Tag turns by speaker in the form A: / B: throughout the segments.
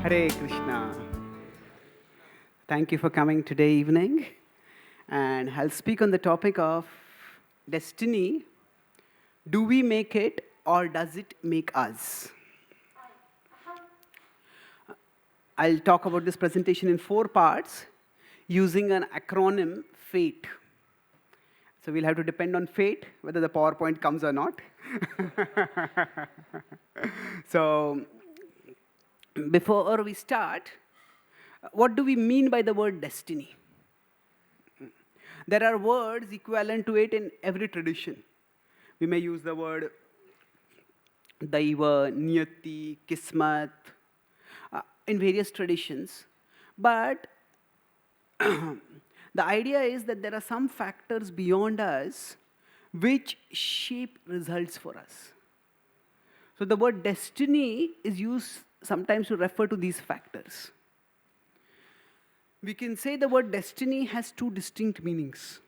A: Hare Krishna. Thank you for coming today evening. And I'll speak on the topic of destiny. Do we make it or does it make us? I'll talk about this presentation in 4 parts using an acronym FATE. So we'll have to depend on fate whether the PowerPoint comes or not. So before we start, what do we mean by the word destiny? There are words equivalent to it in every tradition. We may use the word Daiva, Niyati, Kismat in various traditions. But the idea is that there are some factors beyond us which shape results for us. So the word destiny is used sometimes to refer to these factors. We can say the word destiny has 2 distinct meanings.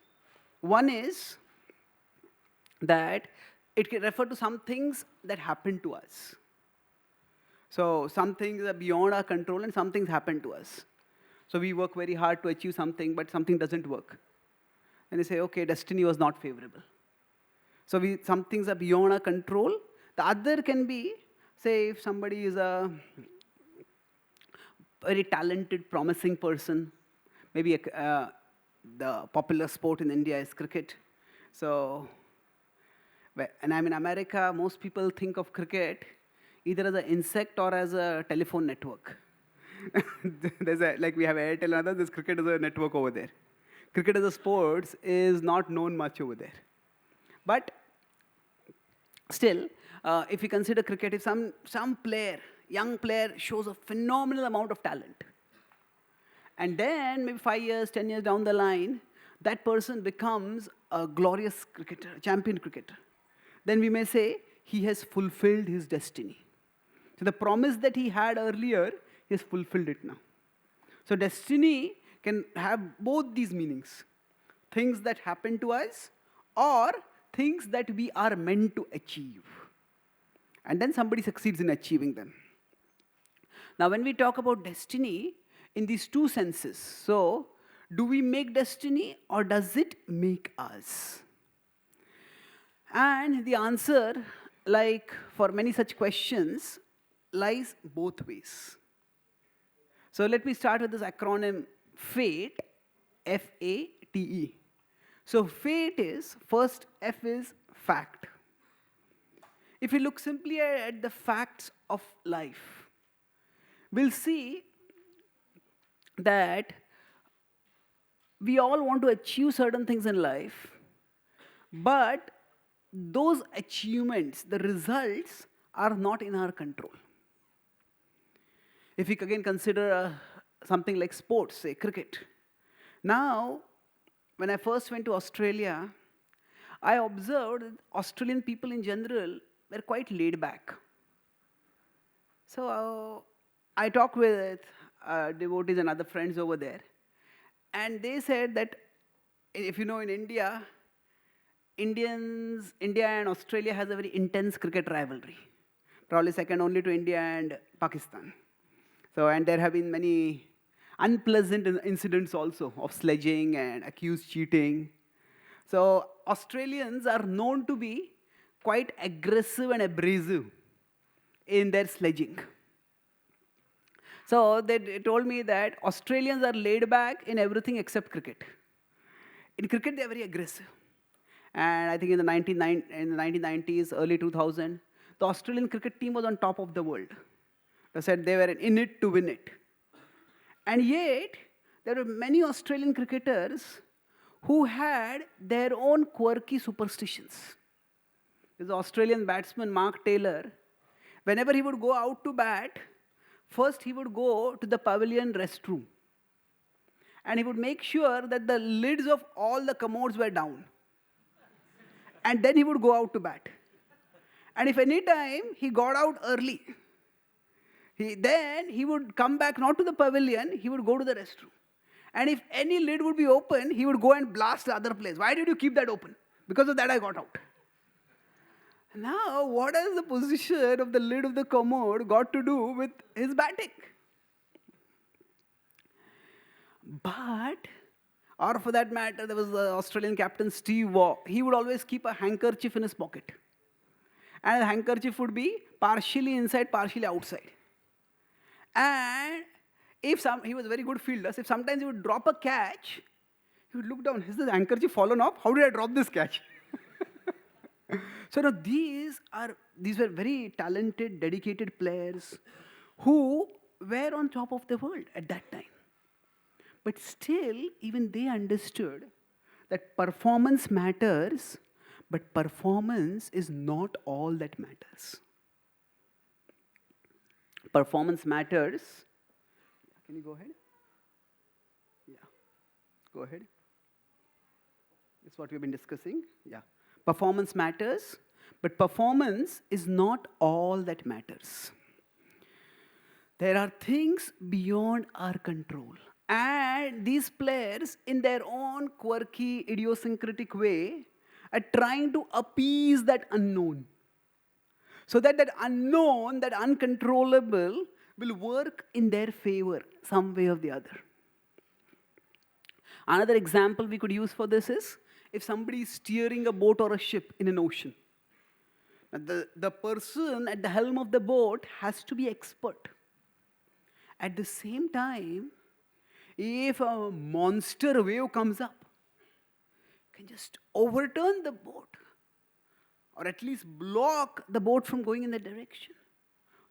A: One is that it can refer to some things that happen to us. So some things are beyond our control and some things happen to us. So we work very hard to achieve something, but something doesn't work. And they say, okay, destiny was not favorable. So some things are beyond our control. The other can be, say, if somebody is a very talented, promising person, maybe the popular sport in India is cricket. So, and I'm in America, most people think of cricket either as an insect or as a telephone network. Like we have Airtel and others, there's cricket as a network over there. Cricket as a sport is not known much over there. But still, if you consider cricket, if some player, young player shows a phenomenal amount of talent, and then maybe 5 years, 10 years down the line, that person becomes a glorious cricketer, champion cricketer, then we may say he has fulfilled his destiny. So the promise that he had earlier, he has fulfilled it now. So destiny can have both these meanings. Things that happen to us or things that we are meant to achieve. And then somebody succeeds in achieving them. Now when we talk about destiny, in these 2 senses, so do we make destiny or does it make us? And the answer, like for many such questions, lies both ways. So let me start with this acronym FATE, F-A-T-E. So fate is, first F is fact. If we look simply at the facts of life, we'll see that we all want to achieve certain things in life, but those achievements, the results, are not in our control. If we again consider something like sports, say cricket. Now, when I first went to Australia, I observed that Australian people in general were quite laid back. So I talked with devotees and other friends over there, and they said that if you know in India, India and Australia has a very intense cricket rivalry, probably second only to India and Pakistan. So, and there have been many unpleasant incidents also of sledging and accused cheating. So Australians are known to be quite aggressive and abrasive in their sledging. So they told me that Australians are laid back in everything except cricket. In cricket, they are very aggressive. And I think in the 1990s, early 2000, the Australian cricket team was on top of the world. They said they were in it to win it. And yet, there were many Australian cricketers who had their own quirky superstitions. There's an Australian batsman, Mark Taylor. Whenever he would go out to bat, first he would go to the pavilion restroom. And he would make sure that the lids of all the commodes were down. And then he would go out to bat. And if any time he got out early, then he would come back not to the pavilion, he would go to the restroom. And if any lid would be open, he would go and blast the other place. Why did you keep that open? Because of that I got out. Now, what has the position of the lid of the commode got to do with his batting? But, or for that matter, there was the Australian captain Steve Waugh. He would always keep a handkerchief in his pocket. And the handkerchief would be partially inside, partially outside. And he was a very good fielder, so if sometimes he would drop a catch, he would look down, has the handkerchief fallen off? How did I drop this catch? So now these were very talented, dedicated players who were on top of the world at that time. But still, even they understood that performance matters, but performance is not all that matters. Performance matters. Can you go ahead? Yeah. Go ahead. It's what we've been discussing. Yeah. Performance matters, but performance is not all that matters. There are things beyond our control. And these players, in their own quirky, idiosyncratic way, are trying to appease that unknown. So that unknown, that uncontrollable, will work in their favor, some way or the other. Another example we could use for this is if somebody is steering a boat or a ship in an ocean. The person at the helm of the boat has to be expert. At the same time, if a monster wave comes up, can just overturn the boat, or at least block the boat from going in that direction,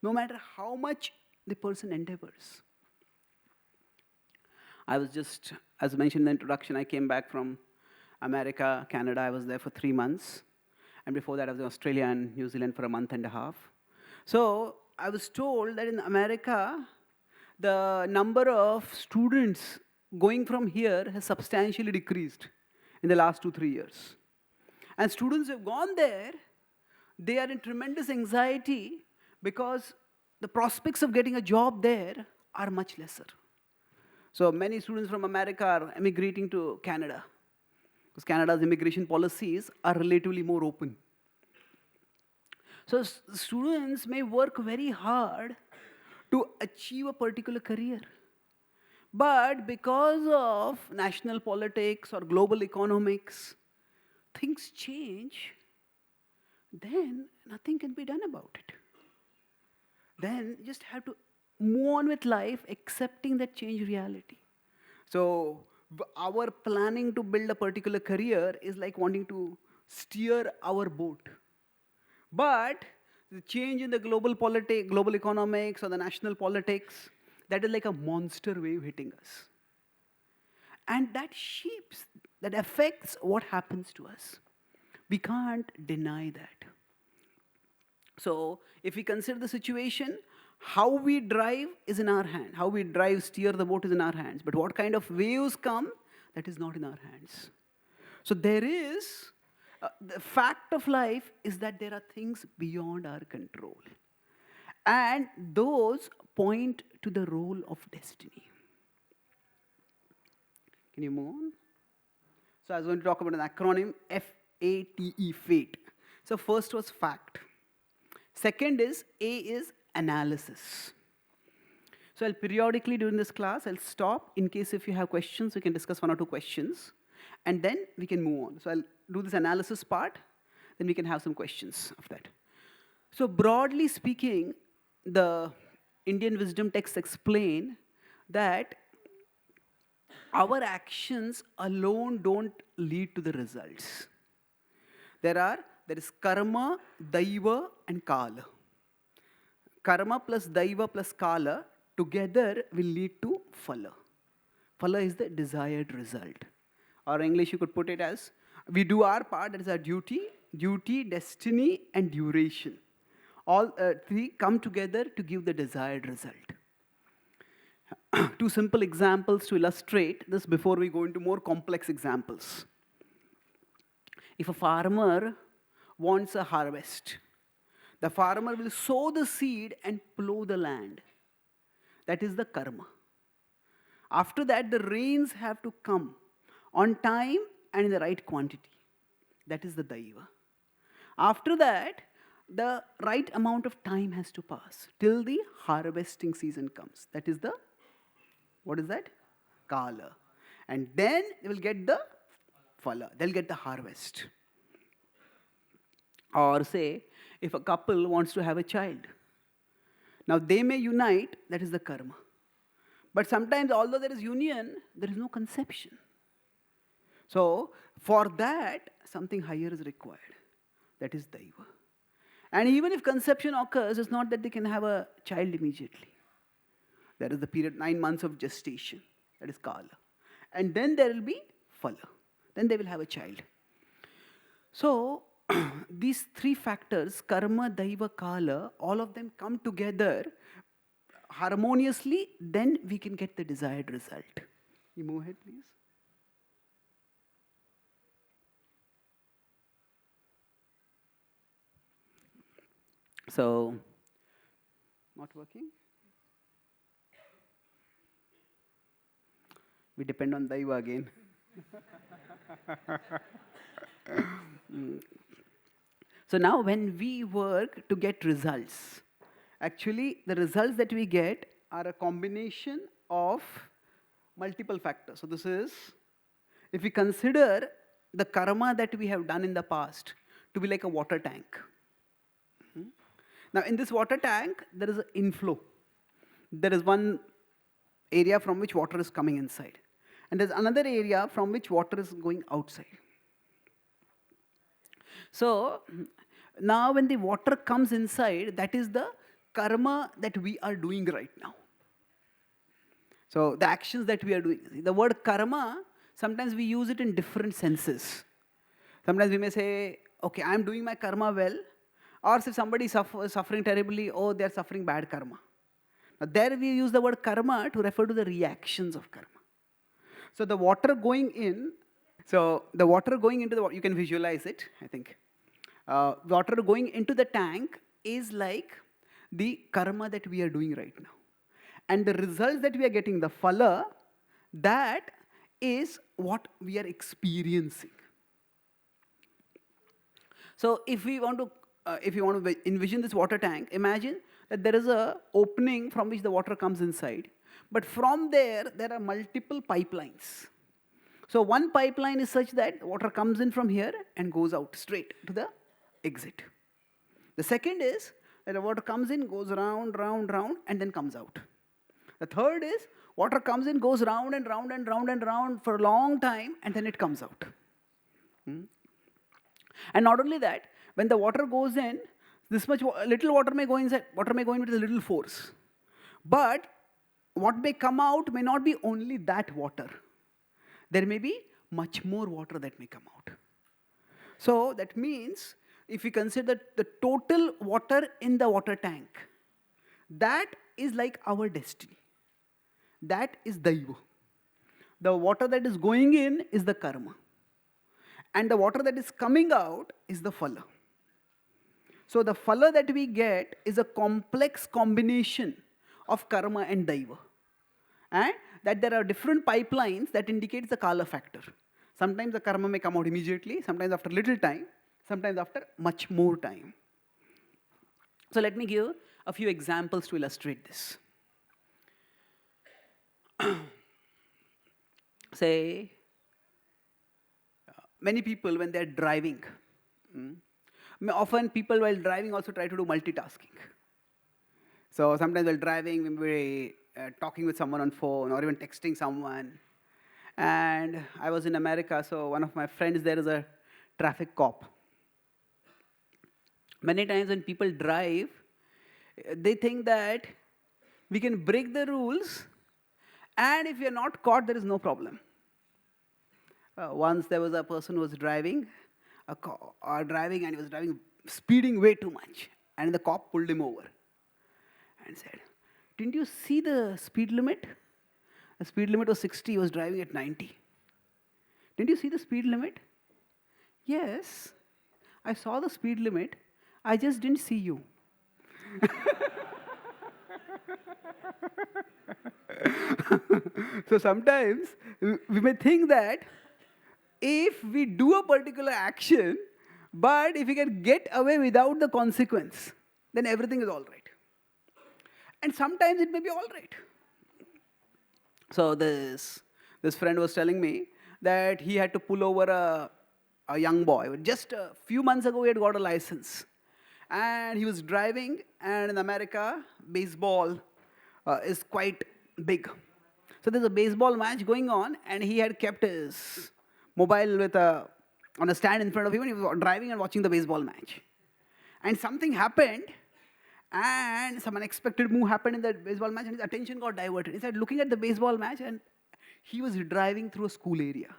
A: no matter how much the person endeavors. I was just, as mentioned in the introduction, I came back from America, Canada. I was there for 3 months. And before that, I was in Australia and New Zealand for a month and a half. So I was told that in America, the number of students going from here has substantially decreased in the last 2-3 years. And students who have gone there, they are in tremendous anxiety because the prospects of getting a job there are much lesser. So many students from America are emigrating to Canada because Canada's immigration policies are relatively more open. So students may work very hard to achieve a particular career. But because of national politics or global economics, things change, then nothing can be done about it. Then you just have to move on with life, accepting that change reality. So our planning to build a particular career is like wanting to steer our boat. But the change in the global politics, global economics, or the national politics, that is like a monster wave hitting us. And that shapes, that affects what happens to us. We can't deny that. So if we consider the situation, how we drive is in our hand. How we drive, steer the boat is in our hands. But what kind of waves come, that is not in our hands. So there is, the fact of life is that there are things beyond our control. And those point to the role of destiny. Can you move on? So I was going to talk about an acronym, FATE, fate. So first was fact. Second is, A is analysis. So I'll periodically during this class, I'll stop in case if you have questions, we can discuss 1 or 2 questions. And then we can move on. So I'll do this analysis part, then we can have some questions of that. So broadly speaking, the Indian wisdom texts explain that our actions alone don't lead to the results. There is karma, daiva, and kala. Karma plus daiva plus kala together will lead to phala. Phala is the desired result. Or in English, you could put it as, we do our part, that is our duty, destiny, and duration. All 3 come together to give the desired result. 2 simple examples to illustrate this before we go into more complex examples. If a farmer wants a harvest, the farmer will sow the seed and plow the land. That is the karma. After that, the rains have to come on time and in the right quantity. That is the daiva. After that, the right amount of time has to pass till the harvesting season comes. That is the, what is that? kala. And then they will get the phala, they'll get the harvest. Or say, if a couple wants to have a child, now they may unite, that is the karma. But sometimes, although there is union, there is no conception. So, for that, something higher is required. That is Daiva. And even if conception occurs, it's not that they can have a child immediately. There is the period 9 months of gestation. That is Kala. And then there will be Phala. Then they will have a child. So, these three factors, karma, daiva, kala, all of them come together harmoniously, then we can get the desired result. You move ahead, please. So, not working? We depend on daiva again. So now when we work to get results, actually the results that we get are a combination of multiple factors. So this is, if we consider the karma that we have done in the past to be like a water tank. Now in this water tank, there is an inflow. There is one area from which water is coming inside. And there's another area from which water is going outside. So now when the water comes inside, that is the karma that we are doing right now. So the actions that we are doing. The word karma, sometimes we use it in different senses. Sometimes we may say, okay, I am doing my karma well. Or if somebody is suffering terribly, oh, they are suffering bad karma. Now there we use the word karma to refer to the reactions of karma. So the water going in, you can visualize it, I think. Water going into the tank is like the karma that we are doing right now. And the results that we are getting, the phala, that is what we are experiencing. So if you want to envision this water tank, imagine that there is an opening from which the water comes inside. But from there are multiple pipelines. So one pipeline is such that water comes in from here and goes out straight to the exit. The second is that the water comes in, goes round, round, round, and then comes out. The third is water comes in, goes round and round and round and round for a long time, and then it comes out. And not only that, when the water goes in, this much little water may go inside, water may go in with a little force. But what may come out may not be only that water. There may be much more water that may come out. So that means, if we consider the total water in the water tank, that is like our destiny. That is Daiva. The water that is going in is the karma. And the water that is coming out is the phala. So the phala that we get is a complex combination of karma and daiva. And that there are different pipelines that indicates the kala factor. Sometimes the karma may come out immediately, sometimes after little time, sometimes after much more time. So let me give a few examples to illustrate this. Say, many people when they're driving, often people while driving also try to do multitasking. So sometimes while driving, we may be talking with someone on phone or even texting someone. And I was in America, so one of my friends there is a traffic cop. Many times when people drive, they think that we can break the rules, and if we are not caught, there is no problem. Once there was a person who was driving, and he was speeding way too much, and the cop pulled him over and said, "Didn't you see the speed limit? The speed limit was 60, he was driving at 90. Didn't you see the speed limit?" "Yes, I saw the speed limit. I just didn't see you." So sometimes we may think that if we do a particular action, but if we can get away without the consequence, then everything is all right. And sometimes it may be all right. So this This friend was telling me that he had to pull over a young boy. Just a few months ago, he had got a license. And he was driving, and in America, baseball is quite big. So there's a baseball match going on, and he had kept his mobile on a stand in front of him, and he was driving and watching the baseball match. And something happened, and some unexpected move happened in that baseball match, and his attention got diverted. He started looking at the baseball match, and he was driving through a school area.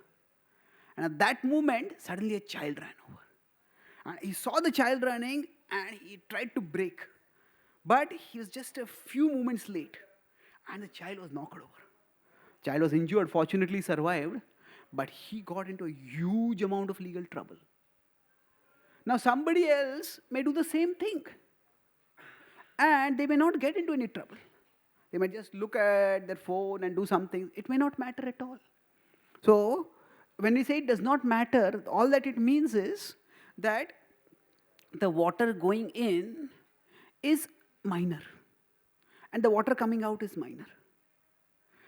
A: And at that moment, suddenly a child ran over. And he saw the child running, and he tried to brake. But he was just a few moments late, and the child was knocked over. Child was injured, fortunately survived, but he got into a huge amount of legal trouble. Now somebody else may do the same thing, and they may not get into any trouble. They might just look at their phone and do something. It may not matter at all. So when we say it does not matter, all that it means is that the water going in is minor, and the water coming out is minor.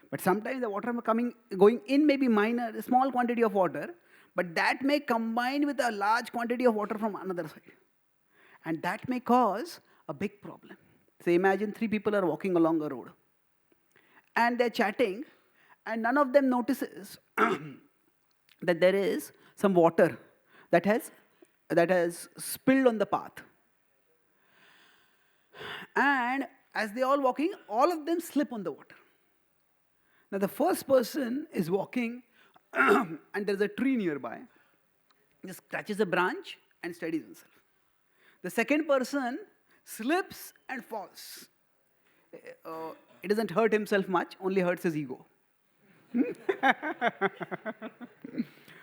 A: But sometimes the water going in may be minor, a small quantity of water, but that may combine with a large quantity of water from another side. And that may cause a big problem. So imagine 3 people are walking along a road, and they're chatting, and none of them notices that there is some water that has spilled on the path. And as they all walking, all of them slip on the water. Now the first person is walking and there's a tree nearby. He just catches a branch and steadies himself. The second person slips and falls. It doesn't hurt himself much, only hurts his ego.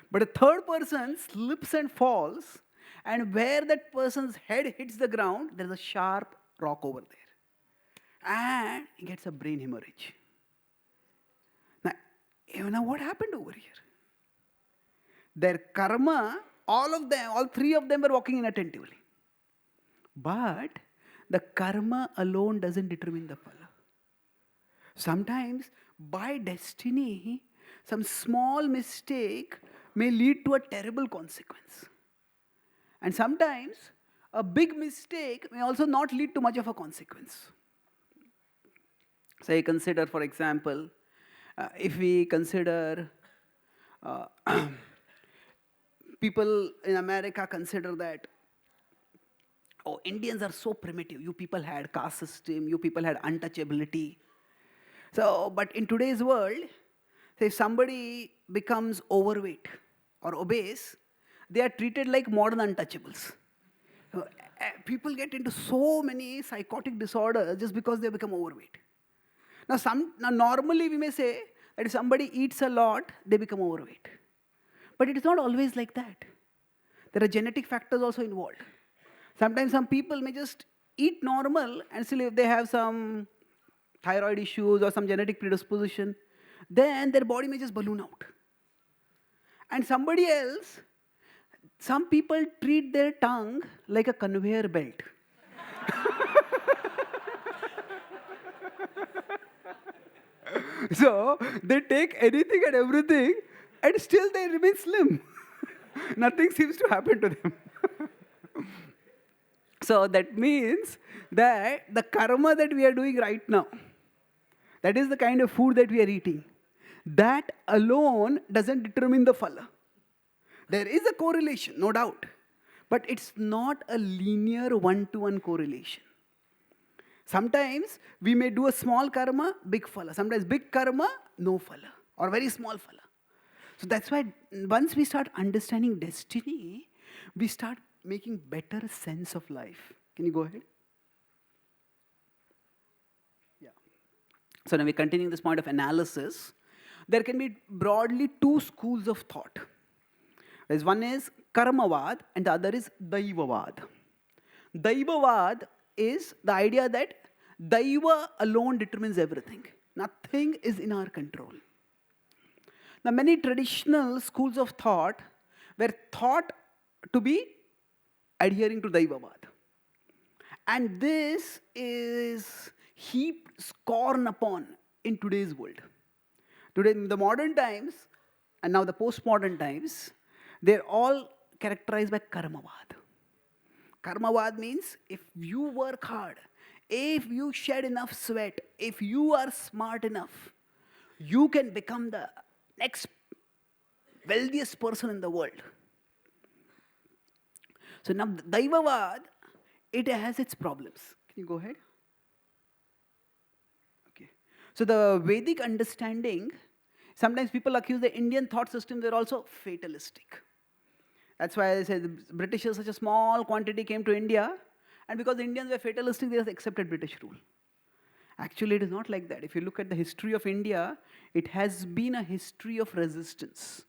A: But the third person slips and falls, and where that person's head hits the ground, there's a sharp rock over there. And he gets a brain hemorrhage. Now what happened over here? Their karma, all 3 of them were walking inattentively. But the karma alone doesn't determine the phala. Sometimes, by destiny, some small mistake may lead to a terrible consequence. And sometimes, a big mistake may also not lead to much of a consequence. Say, consider, for example, if we consider people in America consider that, oh, Indians are so primitive. You people had caste system, you people had untouchability. So, but in today's world, say if somebody becomes overweight or obese, they are treated like modern untouchables. People get into so many psychotic disorders just because they become overweight. Now normally we may say that if somebody eats a lot, they become overweight. But it is not always like that. There are genetic factors also involved. Sometimes some people may just eat normal, and still if they have some thyroid issues or some genetic predisposition, then their body may just balloon out. And somebody else, some people treat their tongue like a conveyor belt. So they take anything and everything, and still they remain slim. Nothing seems to happen to them. So that means that the karma that we are doing right now, that is the kind of food that we are eating, that alone doesn't determine the phala. There is a correlation, no doubt, but it's not a linear one-to-one correlation. Sometimes we may do a small karma, big phala. Sometimes big karma, no phala, or very small phala. So that's why once we start understanding destiny, we start making better sense of life. Can you go ahead? Yeah. So now we're continuing this point of analysis. There can be broadly 2 schools of thought. One is Karmavad and the other is Daivavad. Daivavad is the idea that Daiva alone determines everything. Nothing is in our control. Now, many traditional schools of thought were thought to be adhering to Daivavad. And this is heaped scorn upon in today's world. Today, in the modern times, and now the postmodern times, they're all characterized by karmavad. Karmavad means if you work hard, if you shed enough sweat, if you are smart enough, you can become the next wealthiest person in the world. So now Daivavad, it has its problems. Can you go ahead? Okay. So the Vedic understanding, sometimes people accuse the Indian thought system, they're also fatalistic. That's why I said the Britishers, such a small quantity came to India, and because the Indians were fatalistic, they just accepted British rule. Actually, it is not like that. If you look at the history of India, it has been a history of resistance.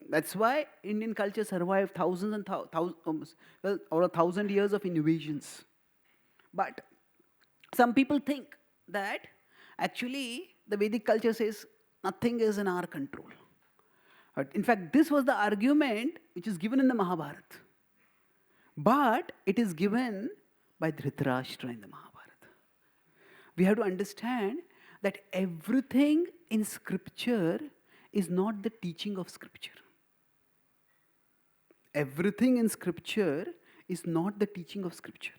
A: That's why Indian culture survived thousands and over 1,000 years of invasions. But some people think that actually the Vedic culture says nothing is in our control. But in fact, this was the argument which is given in the Mahabharata. But it is given by Dhritarashtra in the Mahabharata. We have to understand that everything in scripture is not the teaching of scripture. Everything in scripture is not the teaching of scripture.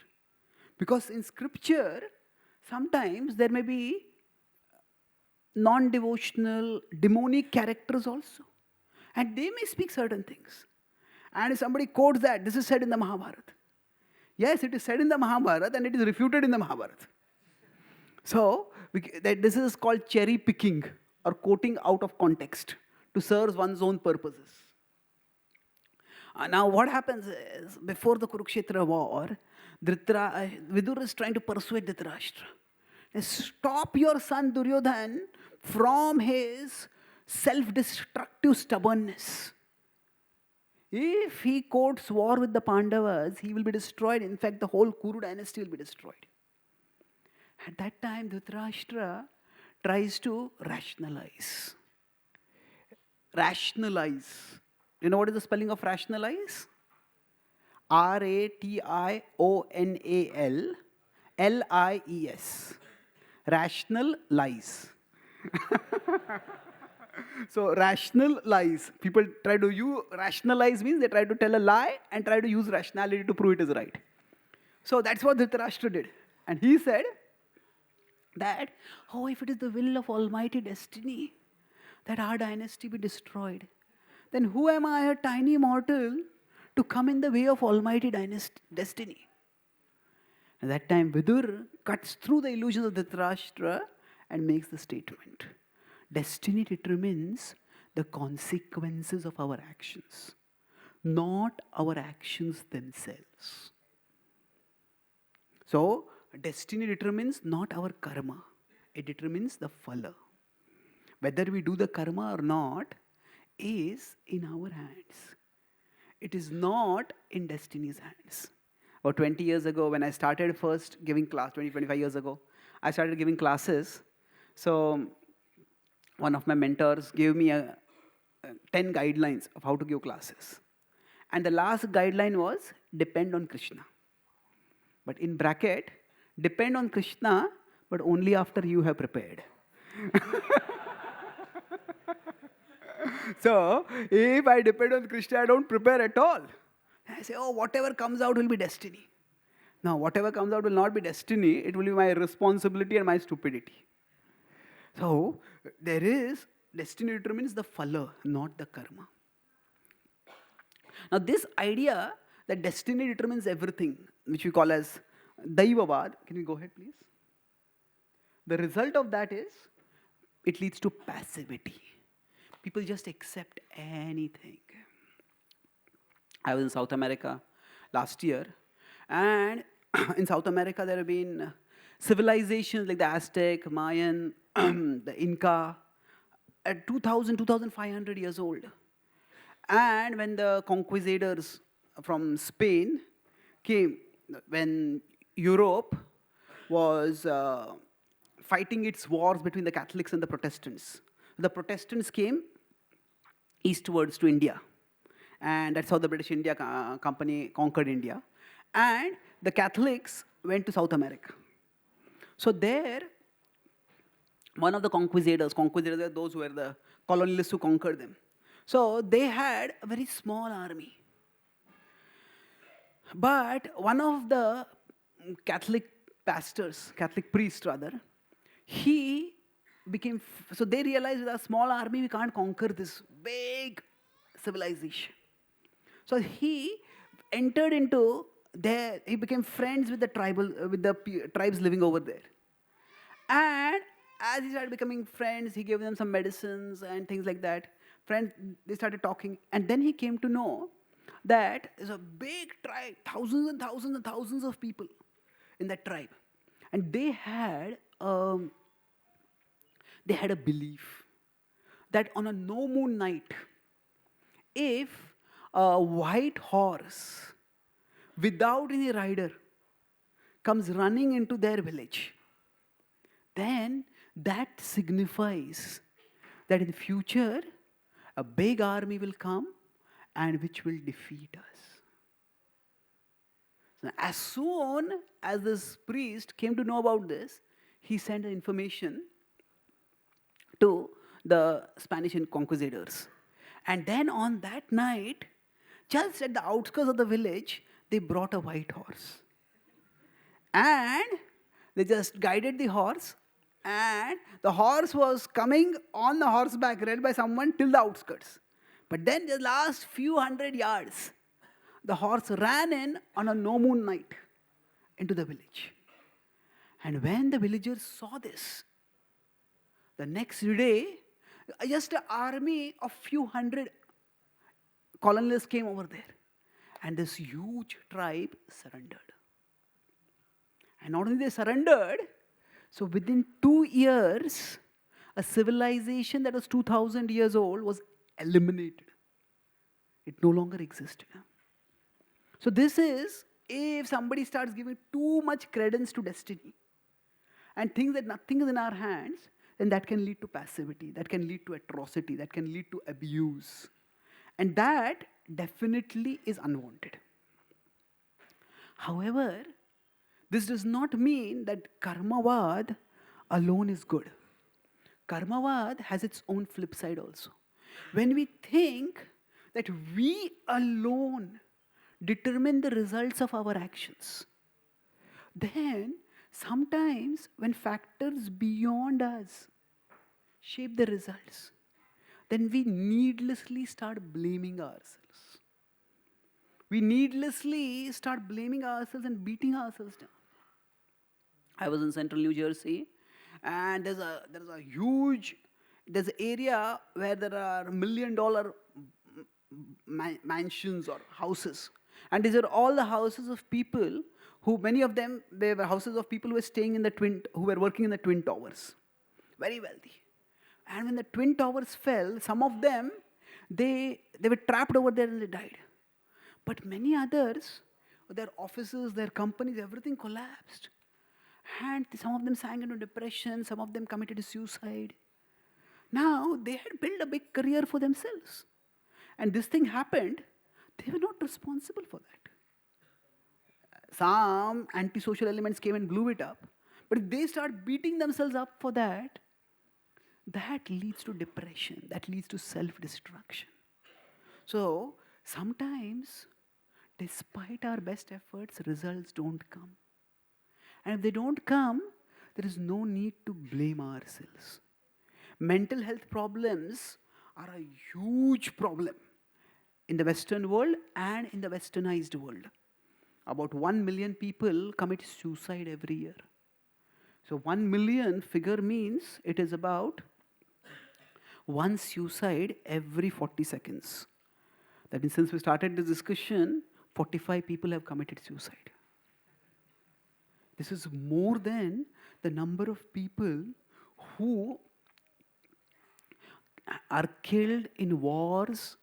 A: Because in scripture, sometimes there may be non-devotional, demonic characters also. And they may speak certain things. And if somebody quotes that, this is said in the Mahabharata. Yes, it is said in the Mahabharata and it is refuted in the Mahabharata. So, this is called cherry picking or quoting out of context to serve one's own purposes. Now, what happens is, before the Kurukshetra war, Vidur is trying to persuade Dhritarashtra. Stop your son Duryodhan from his self-destructive stubbornness. If he quotes war with the Pandavas, he will be destroyed. In fact, the whole Kuru dynasty will be destroyed. At that time, Dhritarashtra tries to rationalize. Rationalize. You know what is the spelling of rationalize? Rationalies. Rational lies. So rational lies. People try to rationalize means they try to tell a lie and try to use rationality to prove it is right. So that's what Dhritarashtra did. And he said that, if it is the will of Almighty Destiny that our dynasty be destroyed, then who am I, a tiny mortal, to come in the way of Almighty Destiny? At that time, Vidur cuts through the illusions of Dhritarashtra and makes the statement. Destiny determines the consequences of our actions, not our actions themselves. So, destiny determines not our karma. It determines the phala. Whether we do the karma or not is in our hands. It is not in destiny's hands. About 20 years ago, when I started first giving class, 25 years ago, I started giving classes. So, one of my mentors gave me 10 guidelines of how to give classes. And the last guideline was, depend on Krishna. But in bracket, depend on Krishna, but only after you have prepared. So, if I depend on Krishna, I don't prepare at all. I say, whatever comes out will be destiny. Now, whatever comes out will not be destiny, it will be my responsibility and my stupidity. So, destiny determines the phala, not the karma. Now, this idea that destiny determines everything, which we call as Daivavad, can you go ahead, please? The result of that is, it leads to passivity. People just accept anything. I was in South America last year, and in South America there have been civilizations like the Aztec, Mayan, the Inca, at 2,000, 2,500 years old. And when the conquistadors from Spain came, when Europe was fighting its wars between the Catholics and the Protestants, the Protestants came eastwards to India. And that's how the British India Company conquered India. And the Catholics went to South America. So there, one of the conquistadors are those who were the colonialists who conquered them. So they had a very small army. But one of the Catholic pastors, Catholic priest rather, he became, so they realized with a small army we can't conquer this big civilization. So he entered into there, he became friends with the tribes living over there. And as he started becoming friends, he gave them some medicines and things like that. Friends, they started talking. And then he came to know that there's a big tribe, thousands and thousands and thousands of people in that tribe. And they had a belief that on a no moon night, if a white horse without any rider comes running into their village, then that signifies that in the future a big army will come and which will defeat us. So as soon as this priest came to know about this, he sent information to the Spanish conquistadors. And then on that night, just at the outskirts of the village, they brought a white horse. And they just guided the horse, and the horse was coming on the horseback, led by someone till the outskirts. But then the last few hundred yards, the horse ran in on a no moon night into the village. And when the villagers saw this, the next day, just an army of few hundred colonialists came over there. And this huge tribe surrendered. And not only they surrendered, so within 2 years, a civilization that was 2,000 years old was eliminated. It no longer existed. So this is, if somebody starts giving too much credence to destiny and thinks that nothing is in our hands, then that can lead to passivity, that can lead to atrocity, that can lead to abuse. And that definitely is unwanted. However, this does not mean that Karmavad alone is good. Karmavad has its own flip side also. When we think that we alone determine the results of our actions, then sometimes when factors beyond us shape the results, then we needlessly start blaming ourselves. We needlessly start blaming ourselves and beating ourselves down. I was in central New Jersey, and there's an area where there are $1 million mansions or houses. And these are all the houses of people who, many of them, they were houses of people who were staying in who were working in the Twin Towers. Very wealthy. And when the Twin Towers fell, some of them, they were trapped over there and they died. But many others, their offices, their companies, everything collapsed. And some of them sank into depression, some of them committed suicide. Now, they had built a big career for themselves. And this thing happened, they were not responsible for that. Some antisocial elements came and blew it up. But if they start beating themselves up for that, that leads to depression, that leads to self-destruction. So, sometimes, despite our best efforts, results don't come. And if they don't come, there is no need to blame ourselves. Mental health problems are a huge problem in the Western world and in the westernized world. About 1 million people commit suicide every year. So 1 million figure means it is about one suicide every 40 seconds. That means since we started this discussion, 45 people have committed suicide. This is more than the number of people who are killed in wars,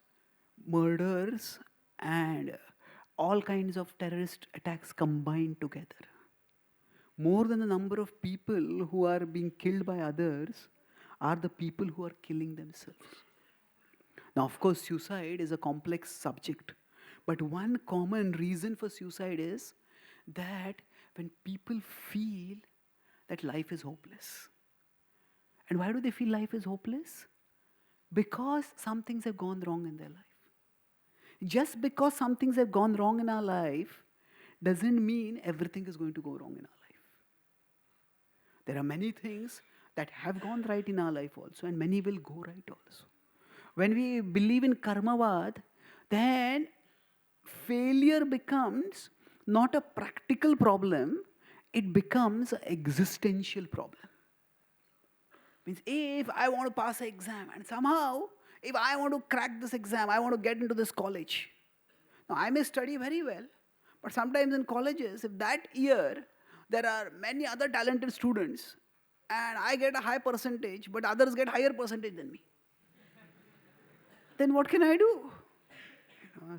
A: murders, and all kinds of terrorist attacks combined together. More than the number of people who are being killed by others are the people who are killing themselves. Now, of course, suicide is a complex subject, but one common reason for suicide is that when people feel that life is hopeless. And why do they feel life is hopeless? Because some things have gone wrong in their life. Just because some things have gone wrong in our life doesn't mean everything is going to go wrong in our life. There are many things that have gone right in our life also, and many will go right also. When we believe in Karmavad, then failure becomes not a practical problem, it becomes an existential problem. Means if I want to pass an exam and somehow if I want to crack this exam, I want to get into this college. Now I may study very well, but sometimes in colleges, if that year there are many other talented students and I get a high percentage, but others get higher percentage than me, then what can I do?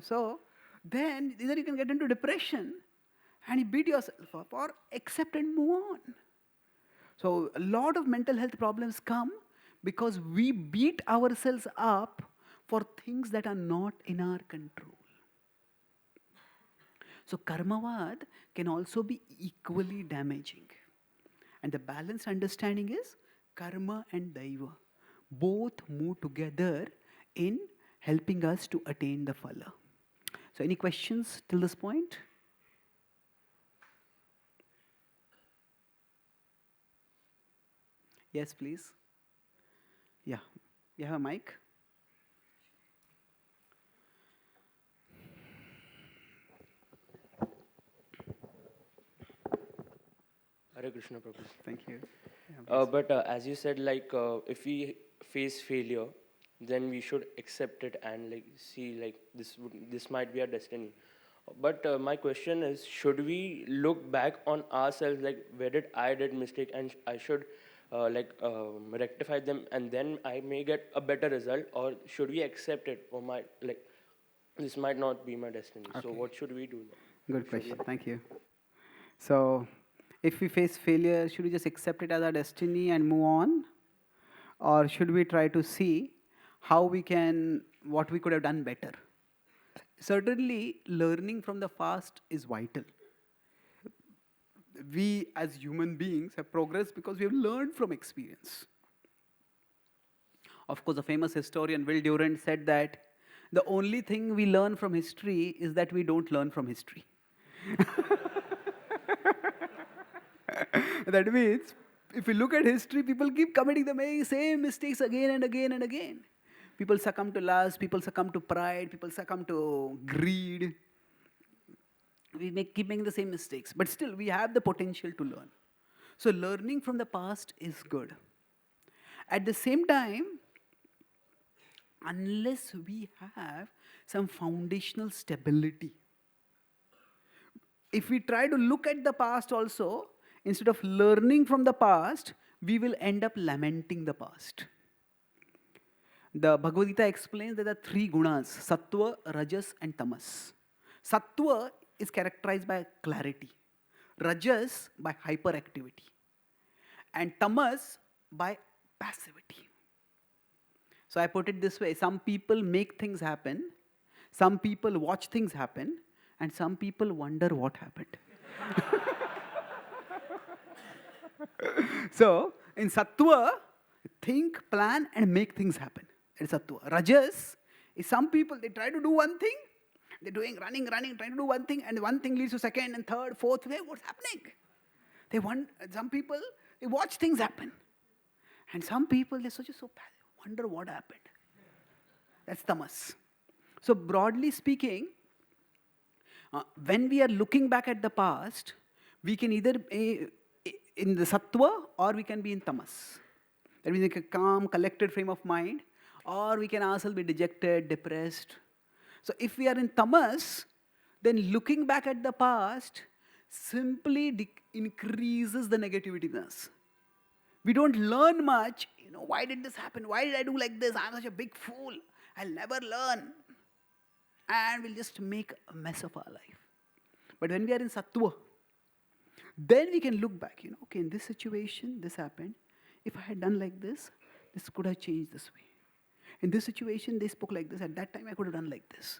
A: So then either you can get into depression and you beat yourself up, or accept and move on. So a lot of mental health problems come because we beat ourselves up for things that are not in our control. So Karmavad can also be equally damaging. And the balanced understanding is karma and daiva. Both move together in helping us to attain the phala. So any questions till this point? Yes, please. Yeah. You have a mic?
B: Hare Krishna Prabhu.
A: Thank you.
B: But as you said, like if we face failure, then we should accept it and like see like this might be our destiny. But my question is, should we look back on ourselves, like where did I did mistake, and I should rectify them, and then I may get a better result, or should we accept it, or might like this might not be my destiny? So
A: Okay.
B: what should we do?
A: Good question. Thank you. So, if we face failure, should we just accept it as our destiny and move on? Or should we try to see what we could have done better? Certainly, learning from the past is vital. We as human beings have progressed because we have learned from experience. Of course, the famous historian Will Durant said that the only thing we learn from history is that we don't learn from history. That means, if you look at history, people keep committing the same mistakes again and again and again. People succumb to lust, people succumb to pride, people succumb to greed. Keep making the same mistakes, but still we have the potential to learn. So learning from the past is good. At the same time, unless we have some foundational stability, if we try to look at the past also, instead of learning from the past, we will end up lamenting the past. The Bhagavad Gita explains that there are three gunas: sattva, rajas, and tamas. Sattva is characterized by clarity, rajas by hyperactivity, and tamas by passivity. So I put it this way: some people make things happen, some people watch things happen, and some people wonder what happened. So in sattva, think, plan, and make things happen. It's sattva. Rajas is some people, they try to do one thing, they're doing running, trying to do one thing, and one thing leads to second and third, fourth. Hey, what's happening? Some people, they watch things happen. And some people, they're just so passive, wonder what happened. That's tamas. So broadly speaking, when we are looking back at the past, we can either be in the sattva or we can be in tamas. That means like a calm, collected frame of mind, or we can ourselves be dejected, depressed. So if we are in tamas, then looking back at the past simply increases the negativity in us. We don't learn much. Why did this happen? Why did I do like this? I'm such a big fool. I'll never learn. And we'll just make a mess of our life. But when we are in sattva, then we can look back, okay, in this situation, this happened. If I had done like this could have changed this way. In this situation, they spoke like this. At that time, I could have done like this.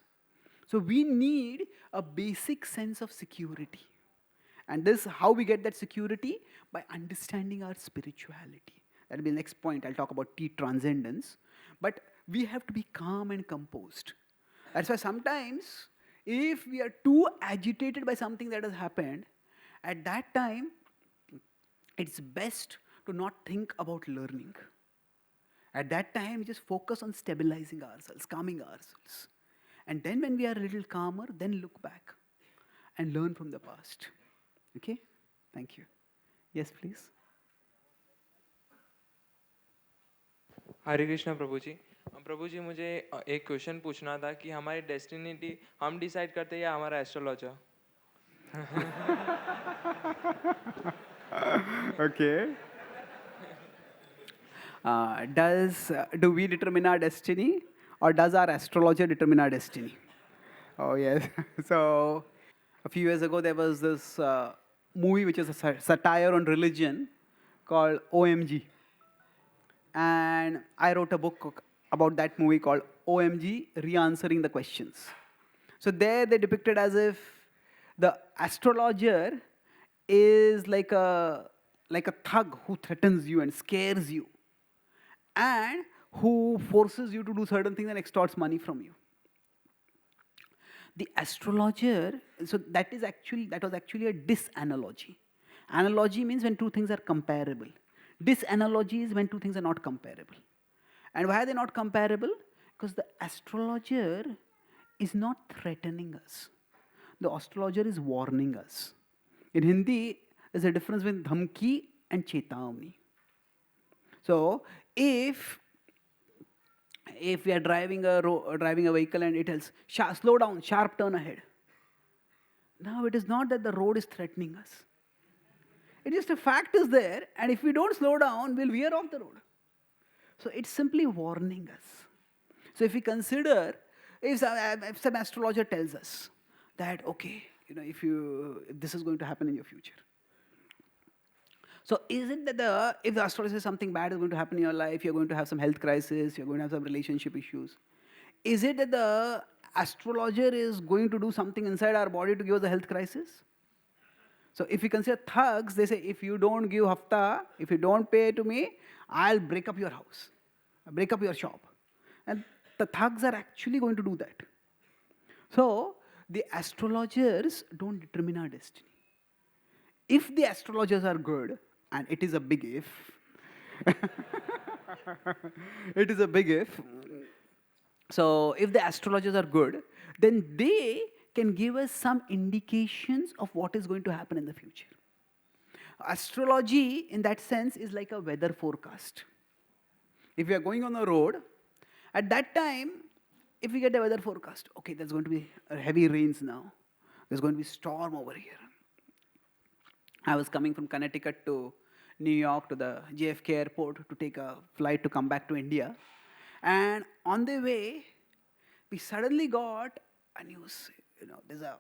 A: So we need a basic sense of security. And this, how we get that security? By understanding our spirituality. That'll be the next point. I'll talk about T-transcendence. But we have to be calm and composed. That's why sometimes, if we are too agitated by something that has happened, at that time, it's best to not think about learning. At that time, just focus on stabilizing ourselves, calming ourselves. And then when we are a little calmer, then look back and learn from the past. Okay? Thank you. Yes, please.
C: हरे कृष्णा प्रभु जी। प्रभु जी, मुझे एक question पूछना था कि हमारी destiny हम decide करते हैं या हमारा astrologer?
A: Okay. Do we determine our destiny, or does our astrologer determine our destiny? Oh yes. So a few years ago there was this movie which is a satire on religion called OMG, and I wrote a book about that movie called OMG: Re-Answering the Questions. So there they depicted as if the astrologer is like a thug who threatens you and scares you, and who forces you to do certain things and extorts money from you. The astrologer, so that was actually a disanalogy. Analogy means when two things are comparable. Disanalogy is when two things are not comparable. And why are they not comparable? Because the astrologer is not threatening us. The astrologer is warning us. In Hindi, there's a difference between dhamki and chetavani. So, if we are driving a vehicle and it tells, slow down, sharp turn ahead. Now, it is not that the road is threatening us. It is just a fact is there, and if we don't slow down, we'll veer off the road. So, it's simply warning us. So, if we consider, if some astrologer tells us that, okay, if this is going to happen in your future. So is it that if the astrologer says something bad is going to happen in your life, you're going to have some health crisis, you're going to have some relationship issues, is it that the astrologer is going to do something inside our body to give us a health crisis? So if we consider thugs, they say, if you don't give hafta, if you don't pay to me, I'll break up your house, I'll break up your shop. And the thugs are actually going to do that. So the astrologers don't determine our destiny. If the astrologers are good, and it is a big if, it is a big if. So if the astrologers are good, then they can give us some indications of what is going to happen in the future. Astrology, in that sense, is like a weather forecast. If we are going on a road, at that time, if we get a weather forecast, okay, there's going to be heavy rains now. There's going to be storm over here. I was coming from Connecticut to New York to the JFK airport to take a flight to come back to India. And on the way, we suddenly got a news. There's a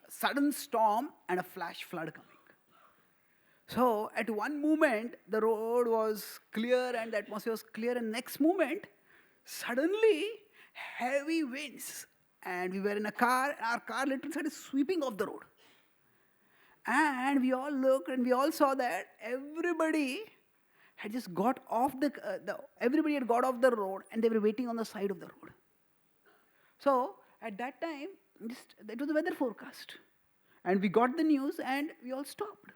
A: sudden storm and a flash flood coming. So at one moment, the road was clear and the atmosphere was clear, and next moment, suddenly heavy winds. And we were in a car, and our car literally started sweeping off the road. And we all looked and we all saw that everybody had just got off everybody had got off the road and they were waiting on the side of the road. So at that time, it was a weather forecast. And we got the news and we all stopped.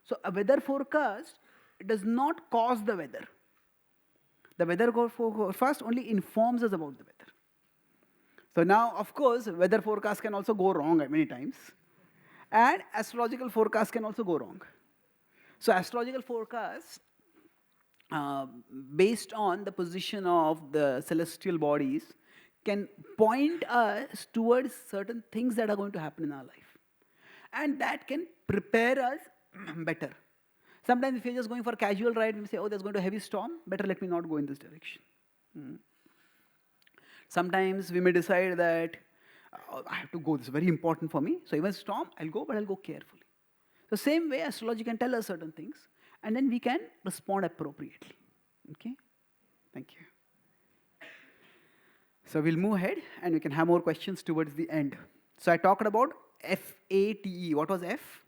A: So a weather forecast does not cause the weather. The weather forecast only informs us about the weather. So now, of course, weather forecast can also go wrong many times. And astrological forecasts can also go wrong. So astrological forecasts, based on the position of the celestial bodies, can point us towards certain things that are going to happen in our life. And that can prepare us better. Sometimes if you're just going for a casual ride and you say, oh, there's going to be a heavy storm, better let me not go in this direction. Sometimes we may decide that I have to go, this is very important for me. So even storm, I'll go, but I'll go carefully. The same way astrology can tell us certain things, and then we can respond appropriately. Okay? Thank you. So we'll move ahead, and we can have more questions towards the end. So I talked about FATE. What was F?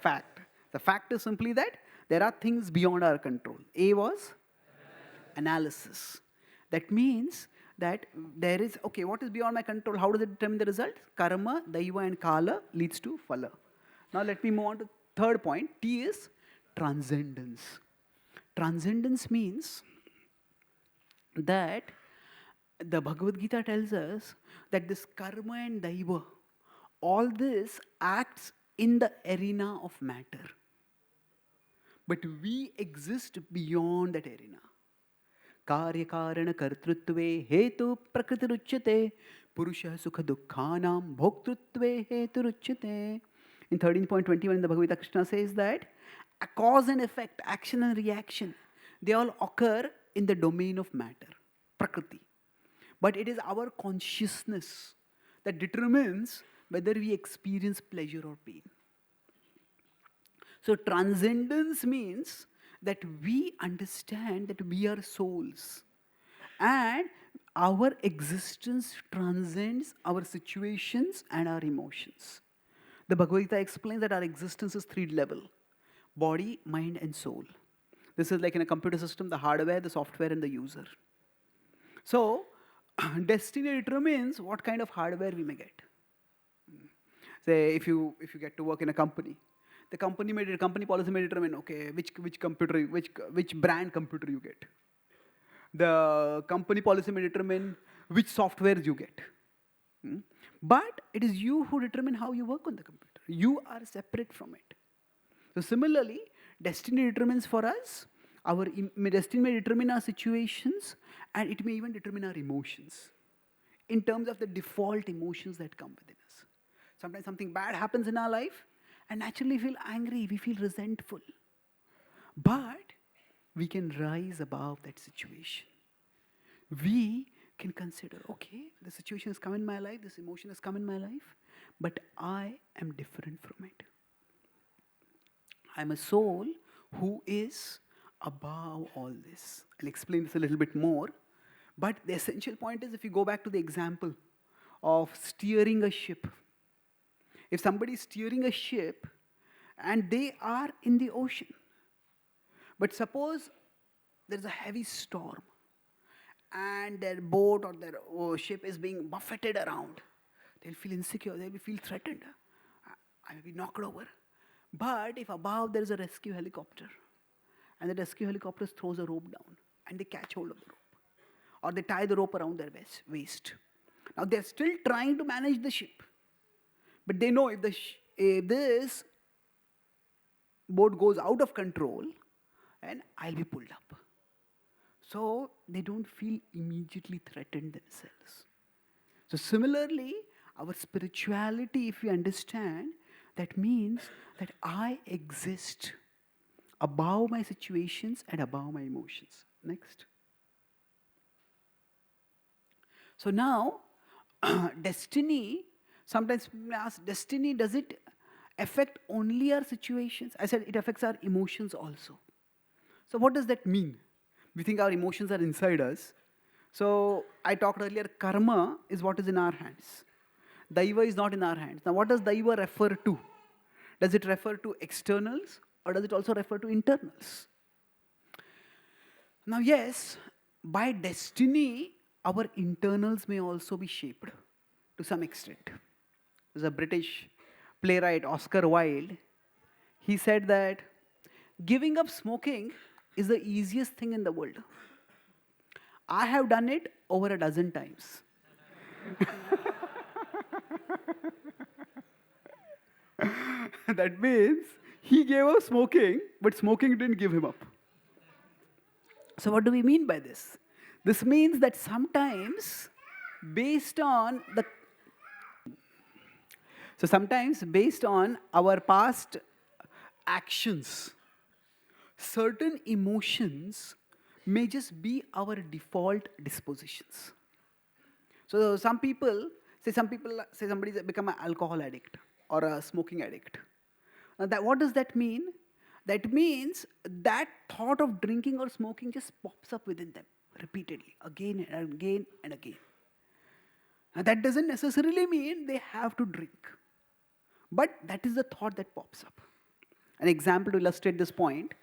A: Fact. The fact is simply that There are things beyond our control. A was analysis. That means that there is, okay, what is beyond my control? How does it determine the result? Karma, Daiva and Kala leads to Phala. Now let me move on to third point. T is transcendence. Transcendence means that the Bhagavad Gita tells us that this karma and Daiva, all this acts in the arena of matter. But we exist beyond that arena. Karya karana kartrutve hetu prakritiruchyate purusha sukha dukkhanam bhoktrutve heturuchyate. In 13.21 in the Bhagavad Gita, Krishna says that a cause and effect, action and reaction, they all occur in the domain of matter, prakriti. But it is our consciousness that determines whether we experience pleasure or pain. So transcendence means that we understand that we are souls and our existence transcends our situations and our emotions. The Bhagavad Gita explains that our existence is three level: body, mind and soul. This is like in a computer system, the hardware, the software and the user. So destiny determines what kind of hardware we may get. Say if you get to work in a company, the company policy may determine, okay, which brand computer you get. The company policy may determine which softwares you get. But it is you who determine how you work on the computer. You are separate from it. So similarly, destiny determines for us, destiny may determine our situations and it may even determine our emotions in terms of the default emotions that come within us. Sometimes something bad happens in our life and naturally we feel angry, we feel resentful. But we can rise above that situation. We can consider, okay, the situation has come in my life, this emotion has come in my life, but I am different from it. I'm a soul who is above all this. I'll explain this a little bit more. But the essential point is, if you go back to the example of steering a ship. If somebody is steering a ship and they are in the ocean, but suppose there's a heavy storm and their boat or their ship is being buffeted around, they'll feel insecure, they'll feel threatened. I may be knocked over. But if above there is a rescue helicopter and the rescue helicopter throws a rope down and they catch hold of the rope or they tie the rope around their waist. Now they're still trying to manage the ship. But they know if this boat goes out of control, and I'll be pulled up. So they don't feel immediately threatened themselves. So similarly, our spirituality, if we understand, that means that I exist above my situations and above my emotions. Next. So now, destiny, sometimes we ask, destiny, does it affect only our situations? I said it affects our emotions also. So what does that mean? We think our emotions are inside us. So I talked earlier, karma is what is in our hands. Daiva is not in our hands. Now what does Daiva refer to? Does it refer to externals or does it also refer to internals? Now yes, by destiny, our internals may also be shaped to some extent. There's a British playwright, Oscar Wilde. He said that giving up smoking is the easiest thing in the world. I have done it over a dozen times. That means he gave up smoking, but smoking didn't give him up. So what do we mean by this? This means that sometimes based on our past actions, certain emotions may just be our default dispositions. So somebody has become an alcohol addict or a smoking addict. Now what does that mean? That means that thought of drinking or smoking just pops up within them repeatedly, again and again and again. Now that doesn't necessarily mean they have to drink. But that is the thought that pops up. An example to illustrate this point.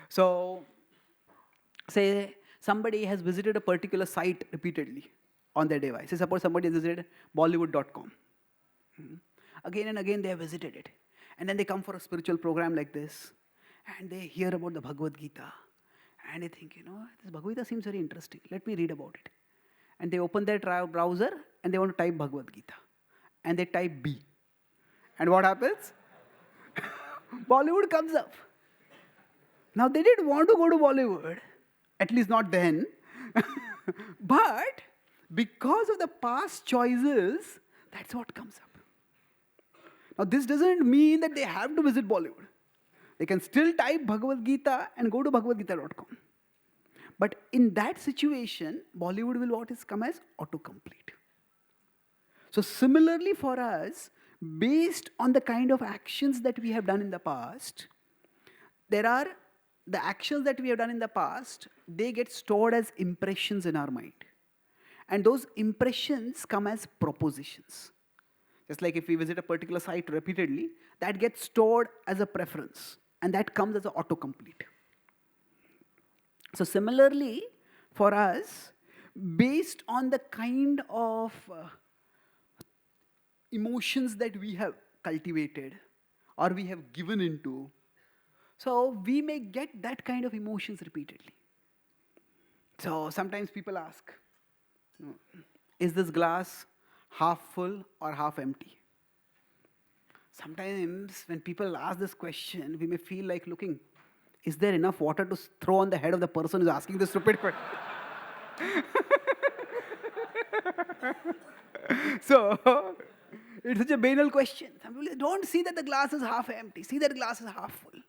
A: So, say somebody has visited a particular site repeatedly on their device. Say suppose somebody has visited Bollywood.com. Again and again they have visited it. And then they come for a spiritual program like this, and they hear about the Bhagavad Gita, and they think, this Bhagavad Gita seems very interesting. Let me read about it. And they open their browser, and they want to type Bhagavad Gita. And they type B. And what happens? Bollywood comes up. Now, they didn't want to go to Bollywood, at least not then. But because of the past choices, that's what comes up. Now, this doesn't mean that they have to visit Bollywood. They can still type Bhagavad Gita and go to bhagavadgita.com. But in that situation, Bollywood will what is come as autocomplete. So similarly for us, based on the kind of actions that we have done in the past, there are the actions that we have done in the past, they get stored as impressions in our mind. And those impressions come as propositions. Just like if we visit a particular site repeatedly, that gets stored as a preference, and that comes as an autocomplete. So similarly, for us, based on the kind of emotions that we have cultivated or we have given into, so we may get that kind of emotions repeatedly. So sometimes people ask, is this glass half full or half empty? Sometimes when people ask this question, we may feel like looking, is there enough water to throw on the head of the person who's asking this stupid question? So, it's such a banal question. Some people say, don't see that the glass is half empty, see that the glass is half full.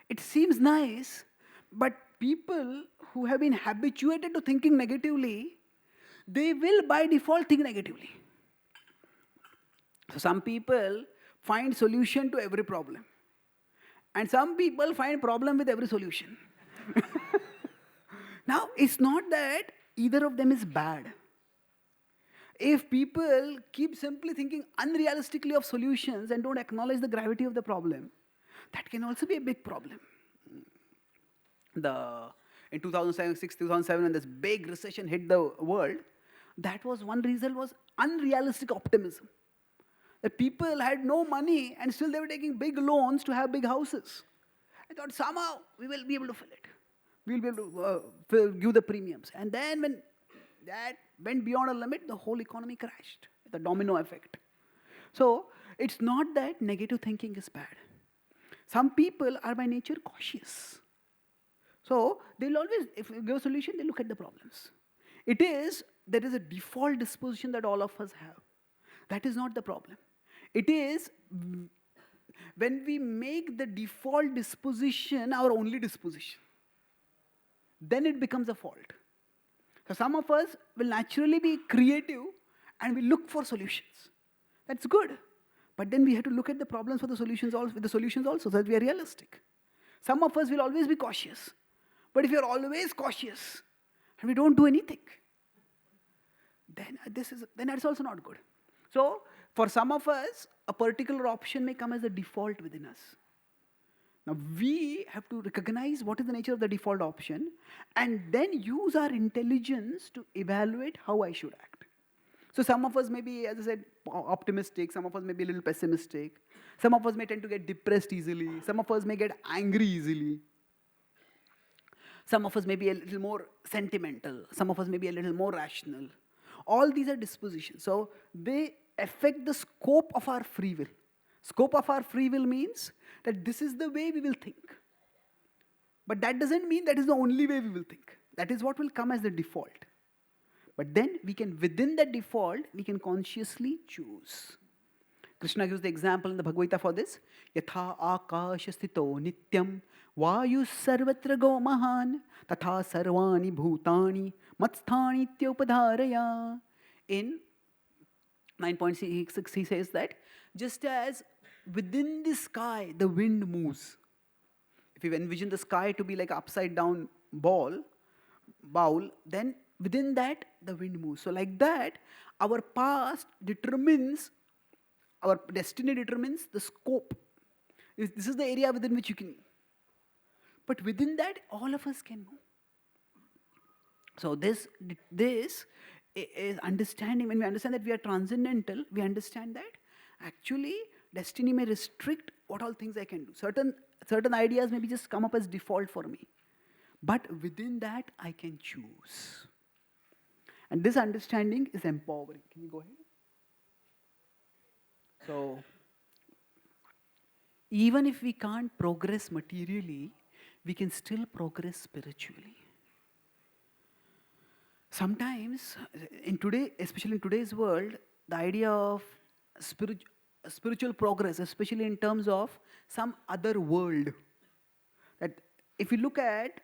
A: It seems nice, but people who have been habituated to thinking negatively, they will by default think negatively. So some people find solution to every problem. And some people find problem with every solution. Now, it's not that either of them is bad. If people keep simply thinking unrealistically of solutions and don't acknowledge the gravity of the problem, that can also be a big problem. In 2006, 2007, when this big recession hit the world, that was one reason was unrealistic optimism. That people had no money and still they were taking big loans to have big houses. I thought somehow we will be able to fill it. We will be able to give the premiums. And then when that went beyond a limit, the whole economy crashed. The domino effect. So it's not that negative thinking is bad. Some people are by nature cautious. So they'll always, if you give a solution, they look at the problems. There is a default disposition that all of us have. That is not the problem. It is when we make the default disposition our only disposition, then it becomes a fault. So some of us will naturally be creative and we look for solutions. That's good. But then we have to look at the problems for the solutions also, with the solutions also, so that we are realistic. Some of us will always be cautious. But if you're always cautious and we don't do anything, then that's also not good. So for some of us, a particular option may come as a default within us. Now we have to recognize what is the nature of the default option and then use our intelligence to evaluate how I should act. So some of us may be, as I said, optimistic, some of us may be a little pessimistic, some of us may tend to get depressed easily, some of us may get angry easily, some of us may be a little more sentimental, some of us may be a little more rational. All these are dispositions. So they affect the scope of our free will. Scope of our free will means that this is the way we will think. But that doesn't mean that is the only way we will think. That is what will come as the default. But then we can, within that default, we can consciously choose. Krishna gives the example in the Bhagavad Gita for this. Yatha akasha sthito nityam vayu sarvatra go mahan tatha sarvani bhutani matsthani tyupadharaya. In 9.6 he says that just as within the sky the wind moves. If you envision the sky to be like an upside down bowl, then within that the wind moves. So like that, our past determines, our destiny determines the scope. This is the area within which you can. But within that, all of us can move. So this is understanding. When we understand that we are transcendental, we understand that actually destiny may restrict what all things I can do. Certain ideas maybe just come up as default for me, but within that I can choose. And this understanding is empowering. Can you go ahead? So even if we can't progress materially, we can still progress spiritually. Sometimes, especially in today's world, the idea of spiritual progress, especially in terms of some other world, that if you look at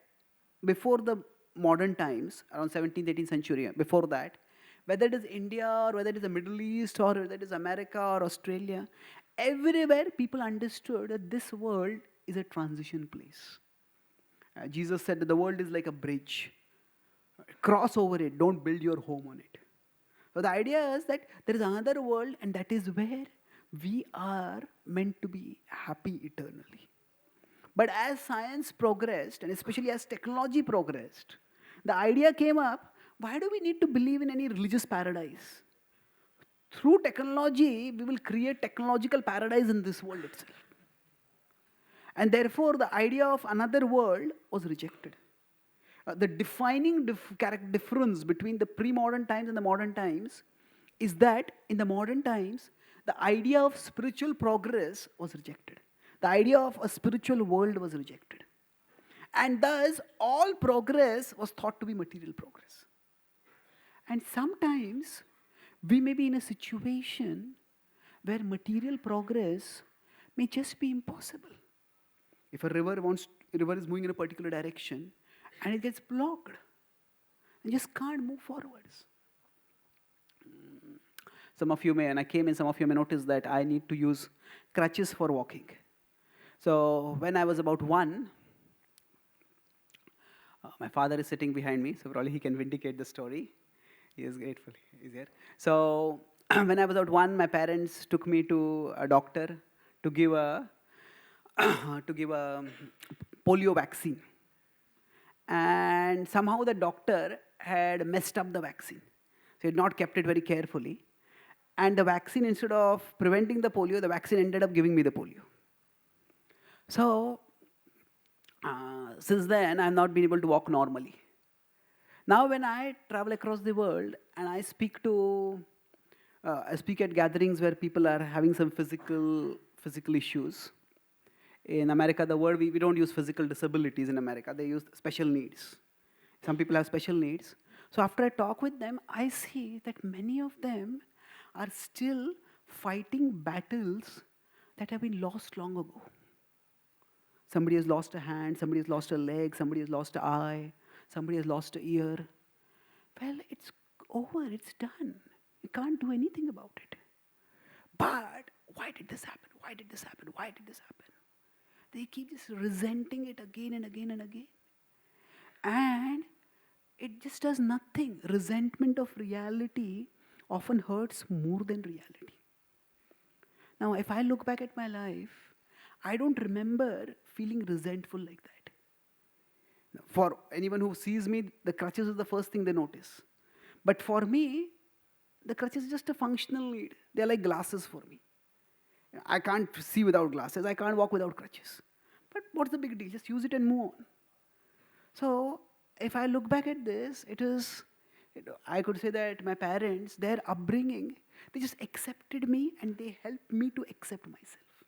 A: before the modern times, around 17th, 18th century, before that, whether it is India or whether it is the Middle East or whether it is America or Australia, everywhere people understood that this world is a transition place. Jesus said that the world is like a bridge. Cross over it, don't build your home on it. So the idea is that there is another world, and that is where we are meant to be happy eternally. But as science progressed, and especially as technology progressed, the idea came up, why do we need to believe in any religious paradise? Through technology, we will create technological paradise in this world itself. And therefore, the idea of another world was rejected. The defining difference between the pre-modern times and the modern times is that in the modern times, the idea of spiritual progress was rejected. The idea of a spiritual world was rejected. And thus, all progress was thought to be material progress. And sometimes, we may be in a situation where material progress may just be impossible. If a river is moving in a particular direction, and it gets blocked and just can't move forwards. Some of you may notice that I need to use crutches for walking. So when I was about 1, my father is sitting behind me, so probably he can vindicate the story. He is grateful, he's here. So when I was about 1, my parents took me to a doctor to give a polio vaccine. And somehow the doctor had messed up the vaccine. So he had not kept it very carefully. And the vaccine, instead of preventing the polio, the vaccine ended up giving me the polio. So since then, I've not been able to walk normally. Now when I travel across the world and I speak at gatherings where people are having some physical issues. In America, we don't use physical disabilities in America. They use special needs. Some people have special needs. So after I talk with them, I see that many of them are still fighting battles that have been lost long ago. Somebody has lost a hand, somebody has lost a leg, somebody has lost an eye, somebody has lost an ear. Well, it's over, it's done. You can't do anything about it. But why did this happen? Why did this happen? Why did this happen? They keep just resenting it again and again and again. And it just does nothing. Resentment of reality often hurts more than reality. Now, if I look back at my life, I don't remember feeling resentful like that. For anyone who sees me, the crutches is the first thing they notice. But for me, the crutches is just a functional need. They're like glasses for me. I can't see without glasses. I can't walk without crutches. But what's the big deal? Just use it and move on. So if I look back at this, I could say that my parents, their upbringing, they just accepted me and they helped me to accept myself.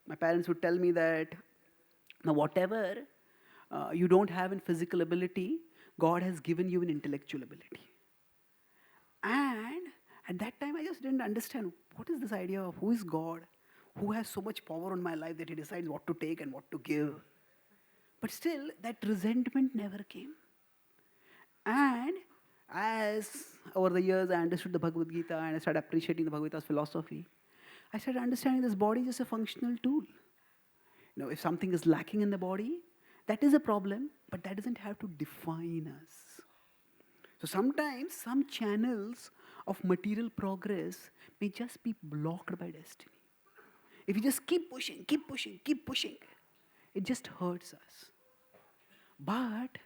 A: My parents would tell me that, now whatever you don't have in physical ability, God has given you an intellectual ability. And at that time, I just didn't understand, what is this idea of who is God? Who has so much power on my life that he decides what to take and what to give? But still, that resentment never came. And as over the years I understood the Bhagavad Gita and I started appreciating the Bhagavad Gita's philosophy, I started understanding this body is just a functional tool. If something is lacking in the body, that is a problem, but that doesn't have to define us. So sometimes some channels of material progress may just be blocked by destiny. If you just keep pushing, It just hurts us. But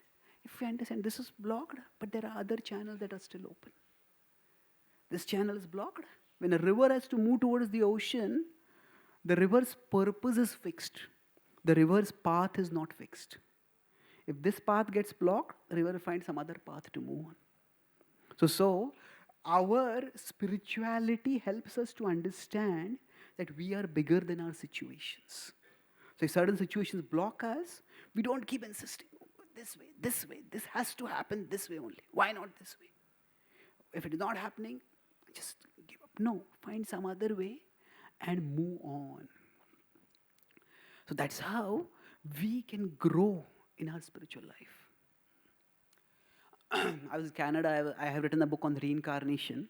A: if we understand this is blocked, but there are other channels that are still open. This channel is blocked. When a river has to move towards the ocean, the river's purpose is fixed. The river's path is not fixed. If this path gets blocked, the river will find some other path to move on. So our spirituality helps us to understand that we are bigger than our situations. So if certain situations block us, we don't keep insisting, "Oh, this way, this has to happen this way only. Why not this way?" If it is not happening, just give up. No, find some other way and move on. So that's how we can grow in our spiritual life. I was in Canada, I have written a book on reincarnation.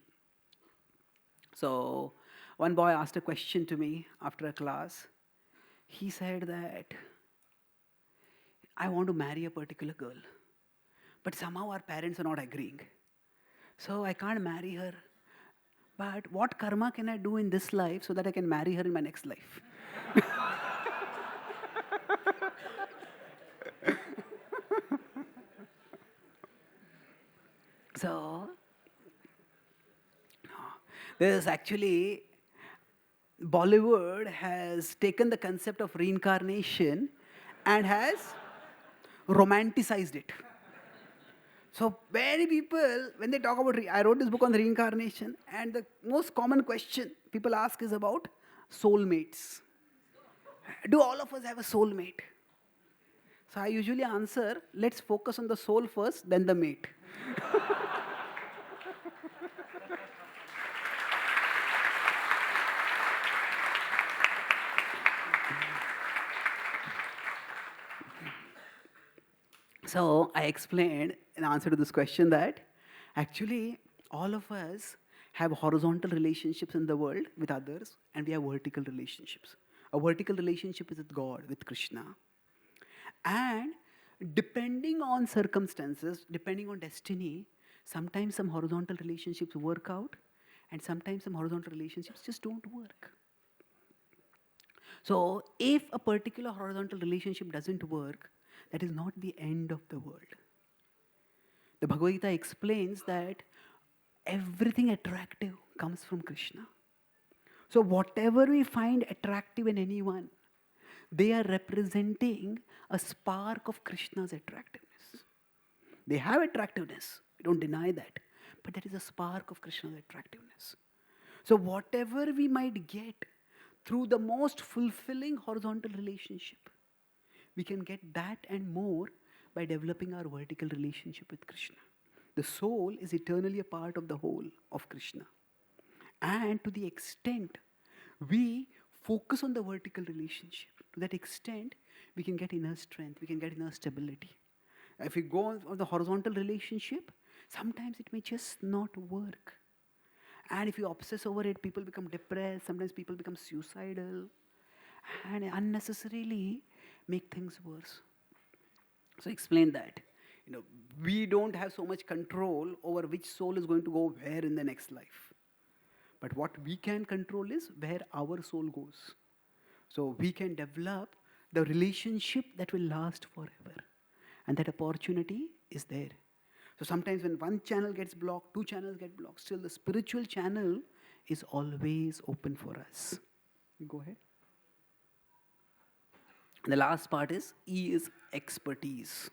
A: So one boy asked a question to me after a class. He said that, "I want to marry a particular girl, but somehow our parents are not agreeing. So I can't marry her. But what karma can I do in this life so that I can marry her in my next life?" So, there is actually, Bollywood has taken the concept of reincarnation and has romanticized it. So many people, when they talk about, I wrote this book on reincarnation, and the most common question people ask is about soulmates. Do all of us have a soulmate? So I usually answer, let's focus on the soul first, then the mate. So I explained in answer to this question that actually all of us have horizontal relationships in the world with others, and we have vertical relationships. A vertical relationship is with God, with Krishna. And depending on circumstances, depending on destiny, sometimes some horizontal relationships work out, and sometimes some horizontal relationships just don't work. So if a particular horizontal relationship doesn't work, that is not the end of the world. The Bhagavad Gita explains that everything attractive comes from Krishna. So whatever we find attractive in anyone, they are representing a spark of Krishna's attractiveness. They have attractiveness, we don't deny that, but that is a spark of Krishna's attractiveness. So whatever we might get through the most fulfilling horizontal relationship, we can get that and more by developing our vertical relationship with Krishna. The soul is eternally a part of the whole of Krishna. And to the extent we focus on the vertical relationship, to that extent we can get inner strength, we can get inner stability. If we go on the horizontal relationship, sometimes it may just not work. And if you obsess over it, people become depressed, sometimes people become suicidal, and unnecessarily make things worse. So explain that. We don't have so much control over which soul is going to go where in the next life. But what we can control is where our soul goes. So we can develop the relationship that will last forever. And that opportunity is there. So sometimes when one channel gets blocked, two channels get blocked, still the spiritual channel is always open for us. Go ahead. And the last part is E is expertise.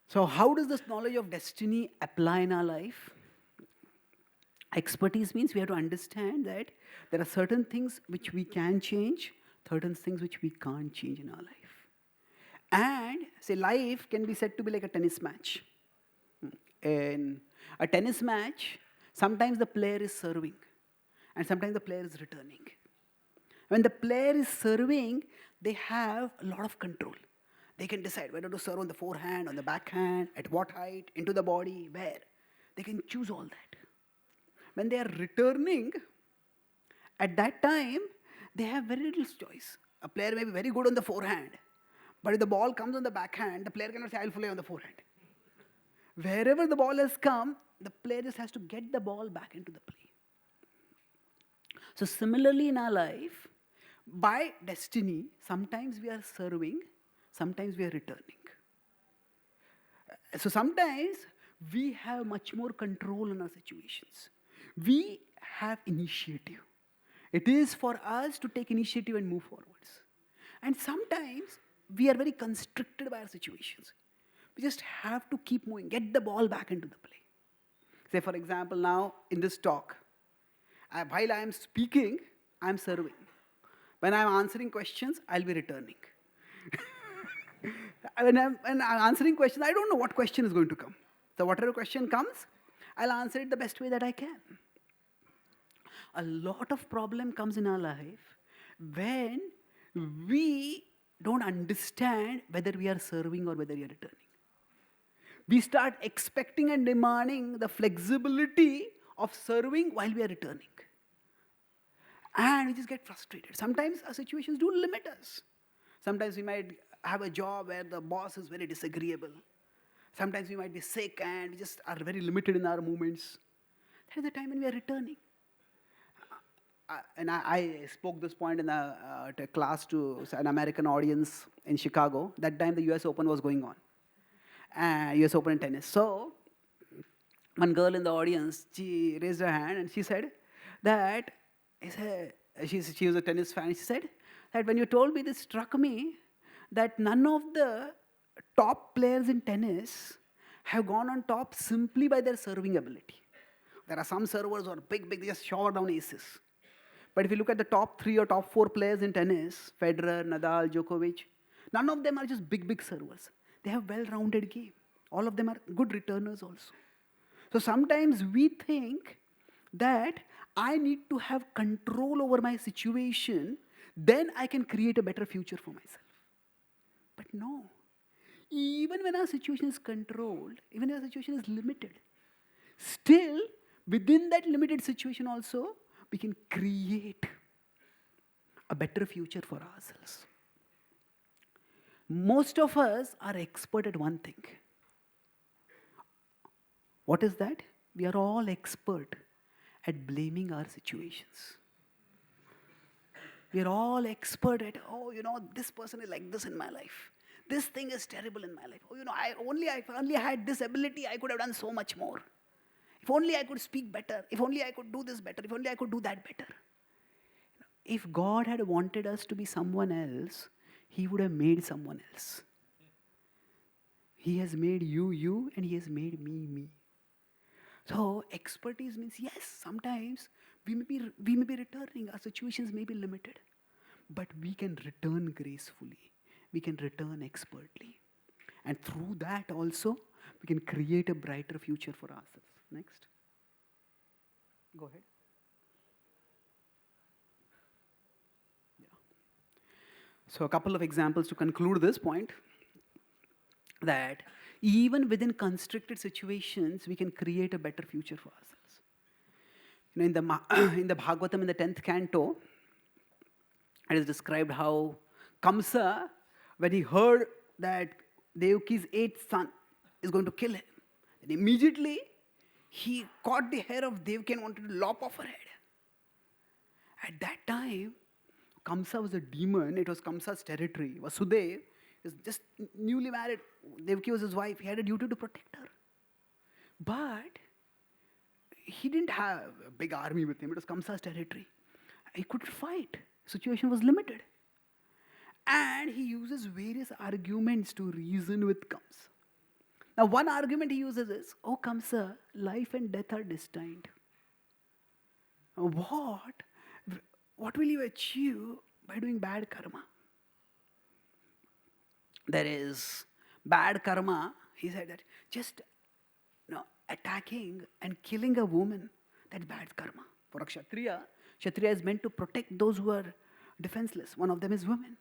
A: So how does this knowledge of destiny apply in our life? Expertise means we have to understand that there are certain things which we can change, certain things which we can't change in our life. And say life can be said to be like a tennis match. In a tennis match, sometimes the player is serving and sometimes the player is returning. When the player is serving, they have a lot of control. They can decide whether to serve on the forehand, on the backhand, at what height, into the body, where. They can choose all that. When they are returning, at that time, they have very little choice. A player may be very good on the forehand, but if the ball comes on the backhand, the player cannot say, "I'll play on the forehand." Wherever the ball has come, the player just has to get the ball back into the play. So similarly in our life, by destiny, sometimes we are serving, sometimes we are returning. So sometimes we have much more control in our situations. We have initiative. It is for us to take initiative and move forwards. And sometimes we are very constricted by our situations. We just have to keep moving, get the ball back into the play. Say, for example, now in this talk, while I am speaking, I am serving. When I am answering questions, I'll be returning. When I'm answering questions, I don't know what question is going to come. So whatever question comes, I'll answer it the best way that I can. A lot of problem comes in our life when we don't understand whether we are serving or whether we are returning. We start expecting and demanding the flexibility of serving while we are returning. And we just get frustrated. Sometimes our situations do limit us. Sometimes we might have a job where the boss is very disagreeable. Sometimes we might be sick and we just are very limited in our movements. That is the time when we are returning. I spoke this point in a class to an American audience in Chicago. That time the US Open was going on. US Open in tennis. So one girl in the audience, she raised her hand and she said that, she was a tennis fan, she said that when you told me this struck me that none of the top players in tennis have gone on top simply by their serving ability. There are some servers who are big, they just shower down aces. But if you look at the top 3 or top 4 players in tennis, Federer, Nadal, Djokovic, none of them are just big servers. They have well-rounded game. All of them are good returners also. So sometimes we think that I need to have control over my situation, then I can create a better future for myself. But no. Even when our situation is controlled, even when our situation is limited, still within that limited situation also, we can create a better future for ourselves. Most of us are expert at one thing. What is that? We are all expert at blaming our situations. We are all expert at, this person is like this in my life. This thing is terrible in my life. If only I had this ability, I could have done so much more. If only I could speak better. If only I could do this better. If only I could do that better. If God had wanted us to be someone else, He would have made someone else. He has made you, and He has made me. So expertise means, yes, sometimes we may be returning, our situations may be limited, but we can return gracefully. We can return expertly. And through that also, we can create a brighter future for ourselves. Next. Go ahead. Yeah. So a couple of examples to conclude this point, that even within constricted situations, we can create a better future for ourselves. In the Bhagavatam, in the 10th canto, it is described how Kamsa, when he heard that Devaki's 8th son is going to kill him, then immediately he caught the hair of Devaki and wanted to lop off her head. At that time, Kamsa was a demon. It was Kamsa's territory. Vasudeva is just newly married. Devaki was his wife. He had a duty to protect her. But he didn't have a big army with him. It was Kamsa's territory. He couldn't fight. The situation was limited. And he uses various arguments to reason with Kamsa. Now, one argument he uses is, "Oh, Kamsa, life and death are destined. What will you achieve by doing bad karma?" There is bad karma. He said that just attacking and killing a woman, that's bad karma. For a Kshatriya is meant to protect those who are defenseless. One of them is women.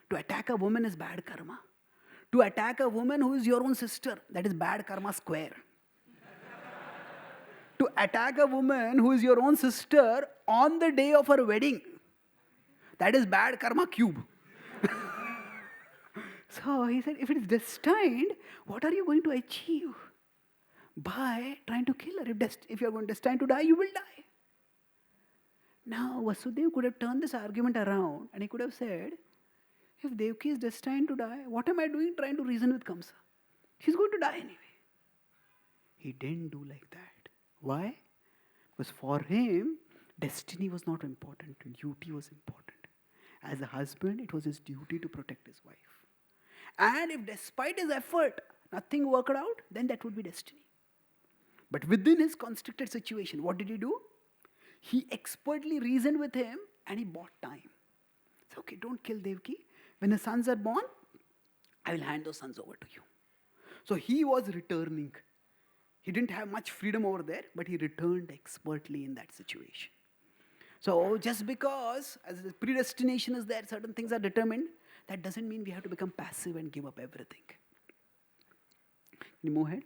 A: To attack a woman is bad karma. To attack a woman who is your own sister, that is bad karma square. To attack a woman who is your own sister on the day of her wedding, that is bad karma cube. So he said, if it is destined, what are you going to achieve by trying to kill her? If you are destined to die, you will die. Now, Vasudeva could have turned this argument around and he could have said, if Devaki is destined to die, what am I doing trying to reason with Kamsa? She's going to die anyway. He didn't do like that. Why? Because for him, destiny was not important, duty was important. As a husband, it was his duty to protect his wife. And if despite his effort, nothing worked out, then that would be destiny. But within his constricted situation, what did he do? He expertly reasoned with him and he bought time. So, okay, don't kill Devaki. When the sons are born, I will hand those sons over to you. So he was returning. He didn't have much freedom over there, but he returned expertly in that situation. So just because as the predestination is there, certain things are determined, that doesn't mean we have to become passive and give up everything. Can you move ahead?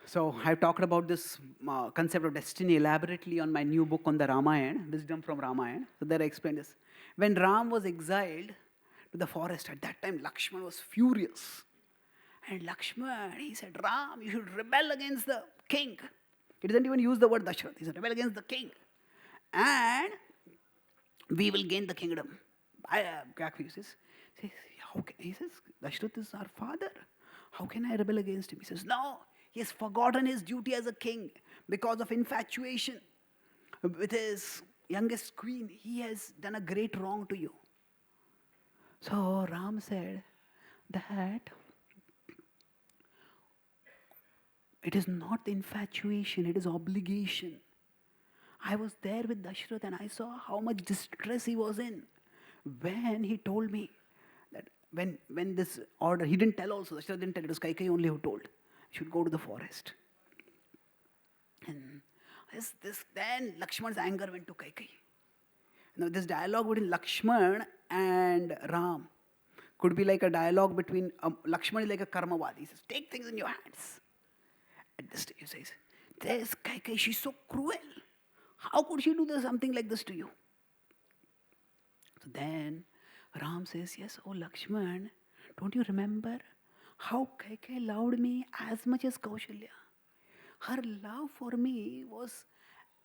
A: So I've talked about this concept of destiny elaborately on my new book on the Ramayana, Wisdom from Ramayana. So there I explained this. When Ram was exiled to the forest, at that time Lakshman was furious. And Lakshman, he said, Ram, you should rebel against the king. He doesn't even use the word Dashrath. He said, rebel against the king. And we will gain the kingdom. He says, Dashrath is our father. How can I rebel against him? He says, no, he has forgotten his duty as a king because of infatuation with his youngest queen. He has done a great wrong to you. So Ram said that it is not infatuation, it is obligation. I was there with Dashrath and I saw how much distress he was in when he told me that when this order, he didn't tell also, Dashrath didn't tell, it was Kaikeyi only who told, he should go to the forest. And then Lakshman's anger went to Kaikeyi. Now this dialogue between Lakshman and Ram could be like a dialogue between, Lakshman is like a karmavadi. He says, take things in your hands. At this stage, he says, there's Kaikeyi, she's so cruel. How could she do something like this to you? So then Ram says, yes, oh Lakshman, don't you remember how Kaikeyi loved me as much as Kaushalya? Her love for me was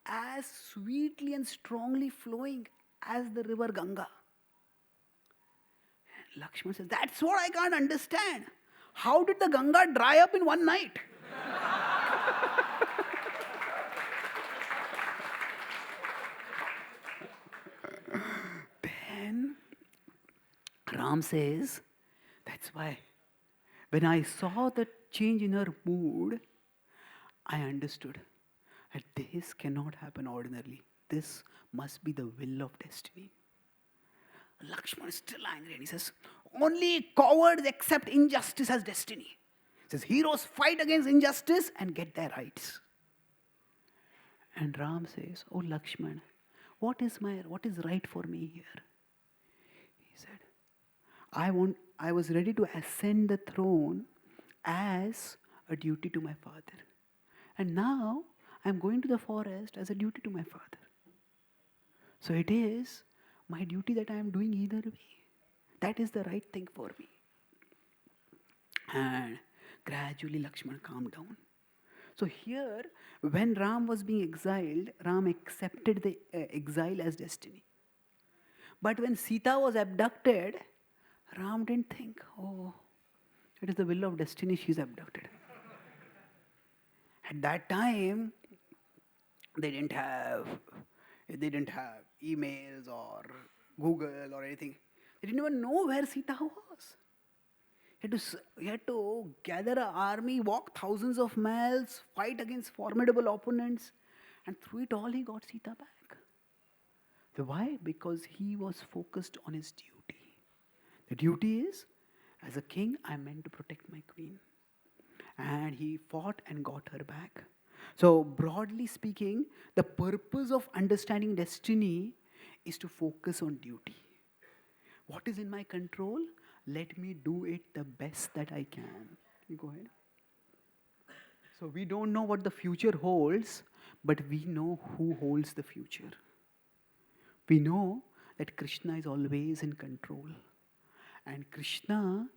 A: as sweetly and strongly flowing as the river Ganga. And Lakshman says, that's what I can't understand. How did the Ganga dry up in one night? Then Ram says, that's why when I saw the change in her mood, I understood that this cannot happen ordinarily. This must be the will of destiny. Lakshman is still angry and he says, only cowards accept injustice as destiny. He says, heroes fight against injustice and get their rights. And Ram says, oh Lakshman, what is right for me here? He said, I was ready to ascend the throne as a duty to my father. And now I'm going to the forest as a duty to my father. So it is my duty that I am doing either way. That is the right thing for me. And gradually Lakshman calmed down. So here, when Ram was being exiled, Ram accepted the exile as destiny. But when Sita was abducted, Ram didn't think, oh, it is the will of destiny, she's abducted. At that time, they didn't have emails or Google or anything. They didn't even know where Sita was. He had to gather an army, walk thousands of miles, fight against formidable opponents, and through it all he got Sita back. So why? Because he was focused on his duty. The duty is, as a king, I'm meant to protect my queen. And he fought and got her back. So broadly speaking, the purpose of understanding destiny is to focus on duty. What is in my control? Let me do it the best that I can. You go ahead. So we don't know what the future holds, but we know who holds the future. We know that Krishna is always in control. And Krishna,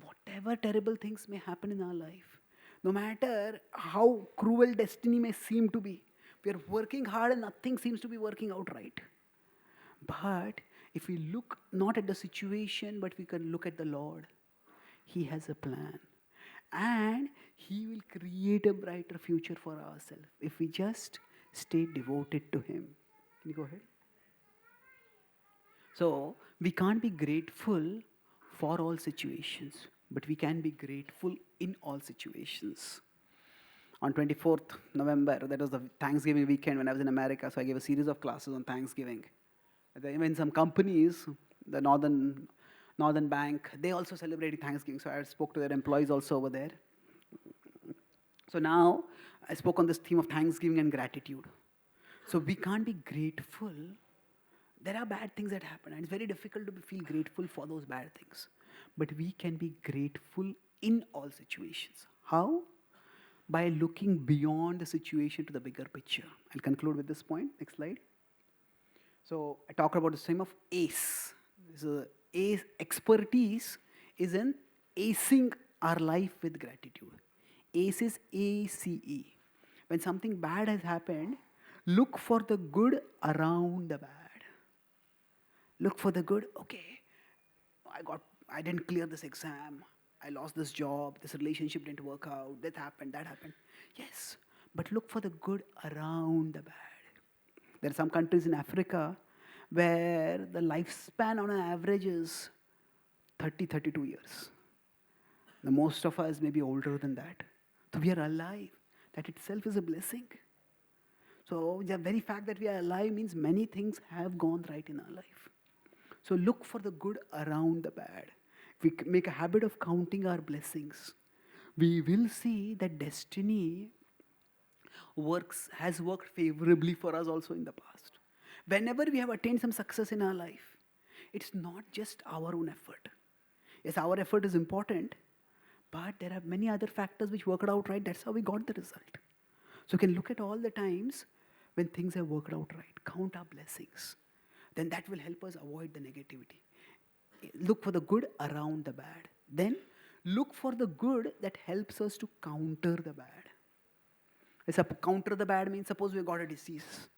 A: whatever terrible things may happen in our life, no matter how cruel destiny may seem to be, We are working hard and nothing seems to be working out right. But if we look not at the situation, but we can look at the Lord, He has a plan. And He will create a brighter future for ourselves if we just stay devoted to Him. Can you go ahead? So, we can't be grateful for all situations, but we can be grateful in all situations. On 24th November, that was the Thanksgiving weekend when I was in America, so I gave a series of classes on Thanksgiving. Even some companies, the Northern Bank, they also celebrated Thanksgiving, so I spoke to their employees also over there. So now, I spoke on this theme of Thanksgiving and gratitude. So we can't be grateful. There are bad things that happen, and it's very difficult to feel grateful for those bad things. But we can be grateful in all situations. How? By looking beyond the situation to the bigger picture. I'll conclude with this point. Next slide. So I talked about the theme of ACE. So ACE expertise is in acing our life with gratitude. ACE is ACE. When something bad has happened, look for the good around the bad. Look for the good. Okay, I didn't clear this exam. I lost this job. This relationship didn't work out. That happened. Yes, but look for the good around the bad. There are some countries in Africa where the lifespan on an average is 32 years. The most of us may be older than that. So we are alive. That itself is a blessing. So the very fact that we are alive means many things have gone right in our life. So look for the good around the bad. If we make a habit of counting our blessings, we will see that destiny has worked favorably for us also in the past. Whenever we have attained some success in our life, it's not just our own effort. Yes, our effort is important, but there are many other factors which worked out right. That's how we got the result. So you can look at all the times when things have worked out right. Count our blessings. Then that will help us avoid the negativity. Look for the good around the bad. Then look for the good that helps us to counter the bad. Counter the bad means suppose we got a disease.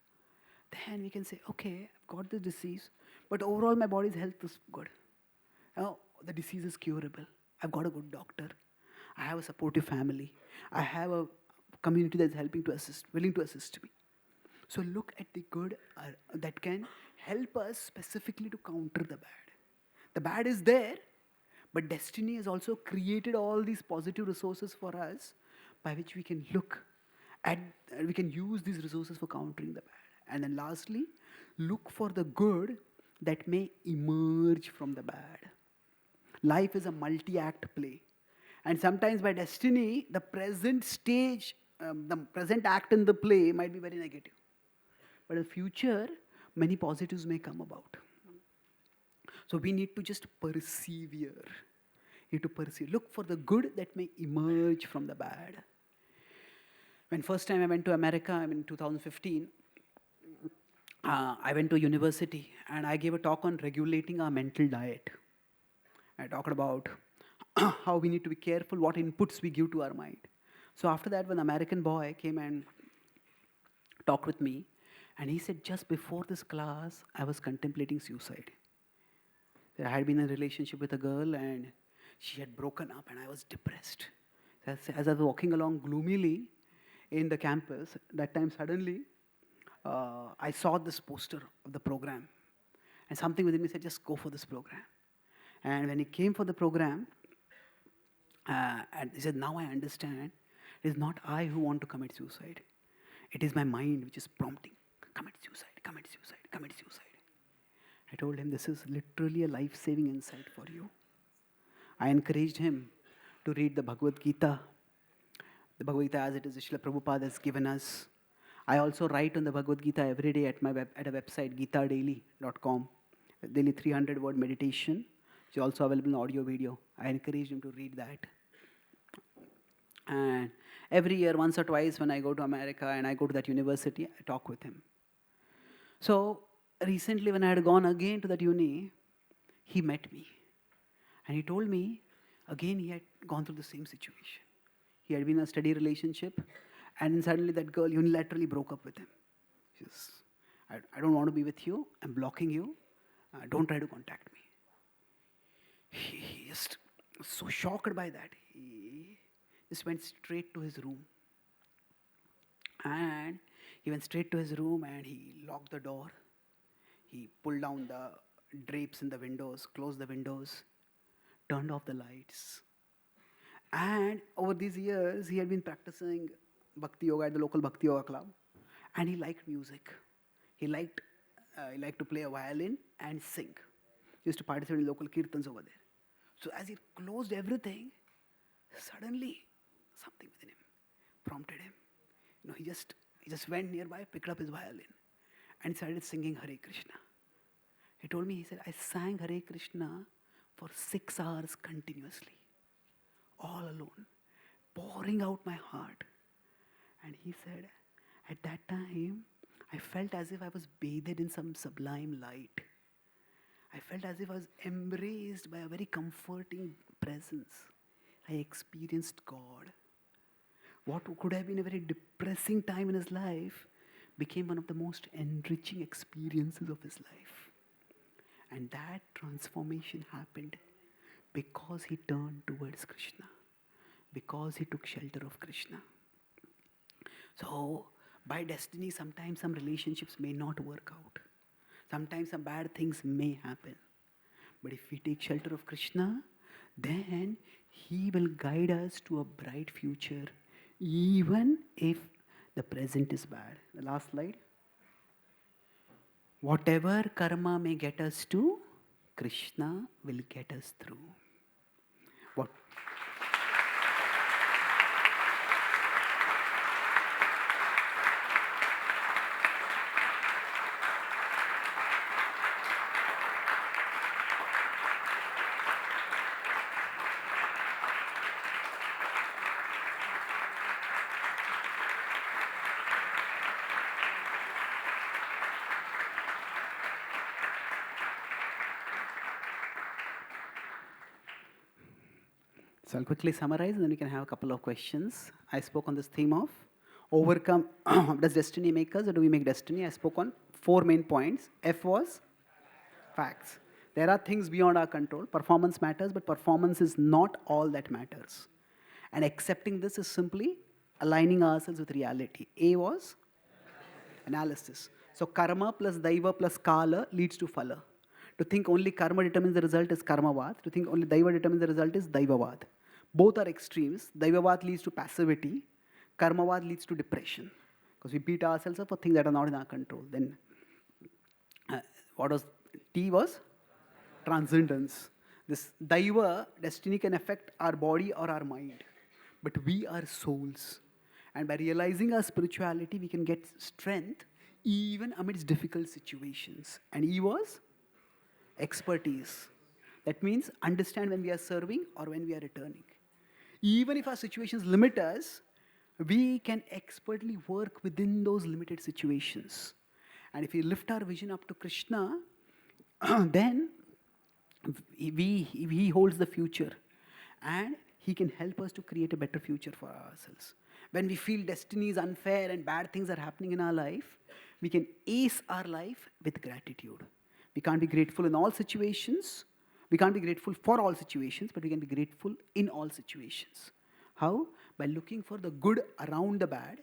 A: Then we can say, okay, I've got the disease, but overall my body's health is good. Now, the disease is curable. I've got a good doctor. I have a supportive family. I have a community that's willing to assist me. So look at the good that can help us specifically to counter the bad. The bad is there, but destiny has also created all these positive resources for us by which we can we can use these resources for countering the bad. And then lastly, look for the good that may emerge from the bad. Life is a multi-act play. And sometimes by destiny, the present stage, the present act in the play might be very negative. But in the future, many positives may come about. So we need to just persevere. Look for the good that may emerge from the bad. When first time I went to America, in 2015, I went to university and I gave a talk on regulating our mental diet. I talked about how we need to be careful what inputs we give to our mind. So after that, one American boy came and talked with me, and he said, just before this class, I was contemplating suicide. I had been in a relationship with a girl and she had broken up and I was depressed. As I was walking along gloomily in the campus, that time suddenly, I saw this poster of the program. And something within me said, just go for this program. And when he came for the program, and he said, now I understand, it is not I who want to commit suicide. It is my mind which is prompting, commit suicide, commit suicide, commit suicide. I told him, this is literally a life-saving insight for you. I encouraged him to read the Bhagavad Gita. The Bhagavad Gita as it is, Srila Prabhupada has given us. I also write on the Bhagavad Gita every day at a website, gitadaily.com. Daily 300-word meditation. It's also available in audio video. I encourage him to read that. And every year, once or twice, when I go to America and I go to that university, I talk with him. So recently, when I had gone again to that uni, he met me. And he told me, again, he had gone through the same situation. He had been in a steady relationship, And suddenly that girl unilaterally broke up with him. She says, I don't want to be with you. I'm blocking you. Don't try to contact me. He just was so shocked by that. He just went straight to his room. And he went straight to his room and he locked the door. He pulled down the drapes in the windows, closed the windows, turned off the lights. And over these years, he had been practicing Bhakti Yoga at the local Bhakti Yoga club. And he liked music. He liked to play a violin and sing. He used to participate in local kirtans over there. So as he closed everything, suddenly something within him prompted him. He just went nearby, picked up his violin, and started singing Hare Krishna. He told me, he said, I sang Hare Krishna for 6 hours continuously, all alone, pouring out my heart. And he said, at that time, I felt as if I was bathed in some sublime light. I felt as if I was embraced by a very comforting presence. I experienced God. What could have been a very depressing time in his life became one of the most enriching experiences of his life. And that transformation happened because he turned towards Krishna, because he took shelter of Krishna. So, by destiny, sometimes some relationships may not work out. Sometimes some bad things may happen. But if we take shelter of Krishna, then he will guide us to a bright future, even if the present is bad. The last slide. Whatever karma may get us to, Krishna will get us through. What? So I'll quickly summarize and then we can have a couple of questions. I spoke on this theme of overcome, does destiny make us or do we make destiny? I spoke on 4 main points. F was facts. There are things beyond our control. Performance matters, but performance is not all that matters. And accepting this is simply aligning ourselves with reality. A was analysis. So karma plus daiva plus kala leads to phala. To think only karma determines the result is karmavad. To think only daiva determines the result is daivavad. Both are extremes. Daivavad leads to passivity. Karmavad leads to depression. Because we beat ourselves up for things that are not in our control. Then what was T was transcendence. This daiva, destiny can affect our body or our mind. But we are souls. And by realizing our spirituality, we can get strength even amidst difficult situations. And E was expertise. That means understand when we are serving or when we are returning. Even if our situations limit us, we can expertly work within those limited situations. And if we lift our vision up to Krishna, then he holds the future. And he can help us to create a better future for ourselves. When we feel destiny is unfair and bad things are happening in our life, we can ace our life with gratitude. We can't be grateful in all situations. We can't be grateful for all situations, but we can be grateful in all situations. How? By looking for the good around the bad,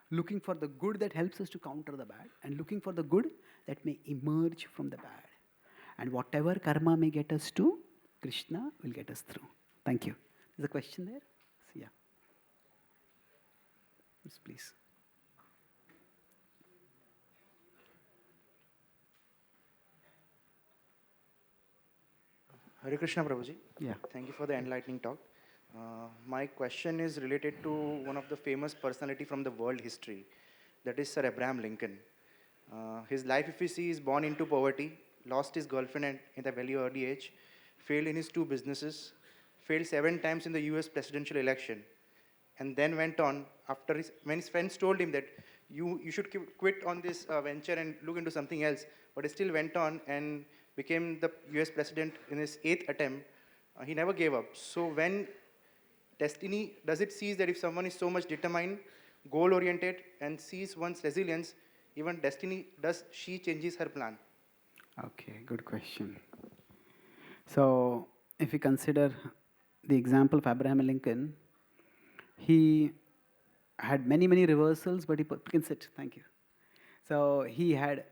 A: looking for the good that helps us to counter the bad, and looking for the good that may emerge from the bad. And whatever karma may get us to, Krishna will get us through. Thank you. There's a question there? So, yeah. Yes, please.
D: Hare Krishna Prabhuji.
A: Yeah.
D: Thank you for the enlightening talk. My question is related to one of the famous personality from the world history, that is Sir Abraham Lincoln. His life, if we see, is born into poverty, lost his girlfriend at a very early age, failed in his 2 businesses, failed 7 times in the US presidential election, and then went on after when his friends told him that you should quit on this venture and look into something else, but he still went on and became the US president in his 8th attempt. He never gave up. So when destiny, does it see that if someone is so much determined, goal oriented and sees one's resilience, even destiny does she changes her plan?
A: Okay, good question. So, if we consider the example of Abraham Lincoln, he had many, many reversals, but you can sit, thank you. So, he had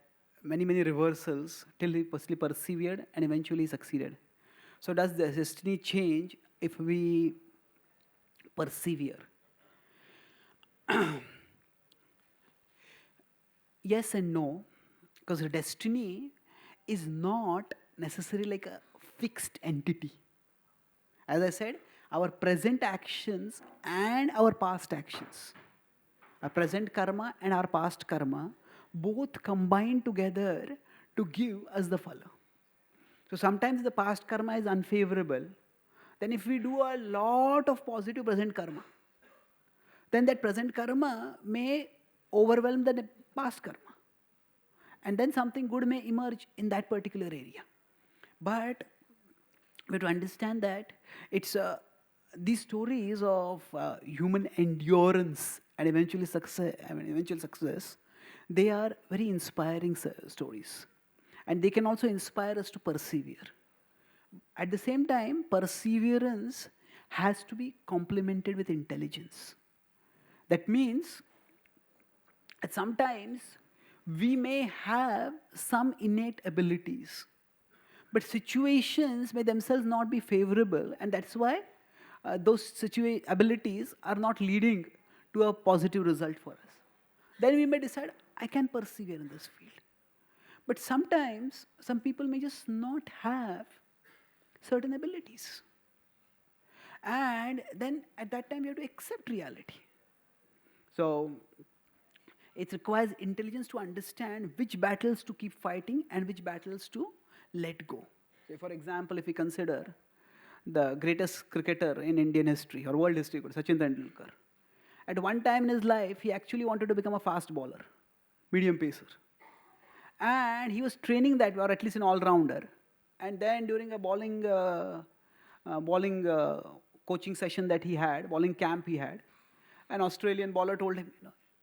A: many, many reversals till he firstly persevered and eventually succeeded. So, does the destiny change if we persevere? Yes and no, because destiny is not necessarily like a fixed entity. As I said, our present actions and our past actions, our present karma and our past karma, both combine together to give us the phala. So sometimes the past karma is unfavorable. Then if we do a lot of positive present karma, then that present karma may overwhelm the past karma. And then something good may emerge in that particular area. But we have to understand that it's these stories of human endurance and eventually success. Eventual success. They are very inspiring stories, and they can also inspire us to persevere. At the same time, perseverance has to be complemented with intelligence. That means that sometimes we may have some innate abilities, but situations may themselves not be favorable, and that's why those abilities are not leading to a positive result for us. Then we may decide, I can persevere in this field. But sometimes some people may just not have certain abilities. And then at that time, you have to accept reality. So it requires intelligence to understand which battles to keep fighting and which battles to let go. So for example, if we consider the greatest cricketer in Indian history or world history, Sachin Tendulkar, at one time in his life, he actually wanted to become a fast bowler, medium pacer. And he was training that, or at least an all-rounder. And then during a bowling coaching session that he had, bowling camp he had, an Australian bowler told him,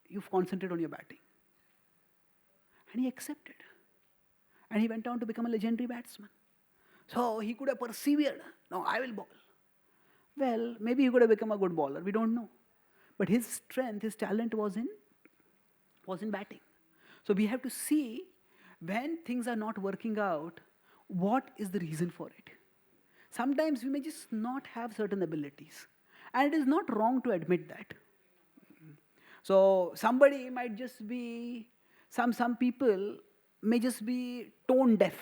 A: you've concentrated on your batting. And he accepted. And he went on to become a legendary batsman. So he could have persevered. No, I will bowl. Well, maybe he could have become a good bowler. We don't know. But his strength, his talent was in batting. So we have to see when things are not working out, what is the reason for it? Sometimes we may just not have certain abilities. And it is not wrong to admit that. So somebody might just be, some people may just be tone deaf.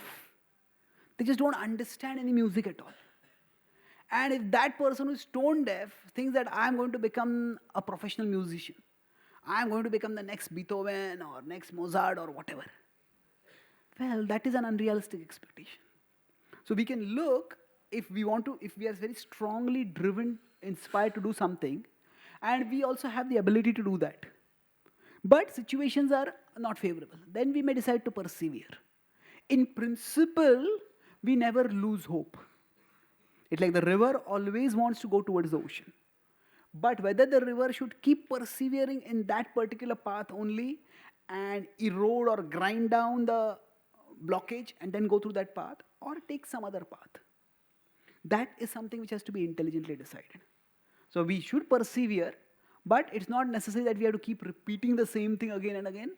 A: They just don't understand any music at all. And if that person who is tone deaf thinks that I'm going to become a professional musician, I'm going to become the next Beethoven or next Mozart or whatever, well, that is an unrealistic expectation. So we can look, if we are very strongly driven, inspired to do something, and we also have the ability to do that. But situations are not favorable. Then we may decide to persevere. In principle, we never lose hope. It's like the river always wants to go towards the ocean. But whether the river should keep persevering in that particular path only and erode or grind down the blockage and then go through that path, or take some other path, that is something which has to be intelligently decided. So we should persevere, but it's not necessary that we have to keep repeating the same thing again and again,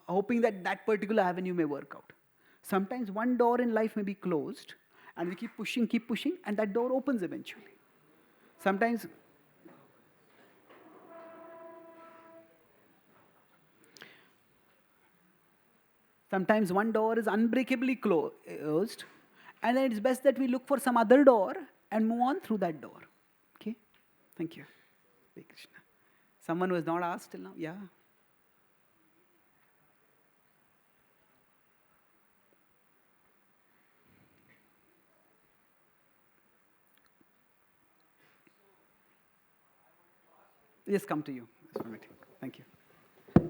A: hoping that that particular avenue may work out. Sometimes one door in life may be closed, and we keep pushing, and that door opens eventually. Sometimes one door is unbreakably closed, and then it's best that we look for some other door and move on through that door. Okay? Thank you. Hare Krishna. Someone who has not asked till now? Yeah? Yes, come to you. Thank you.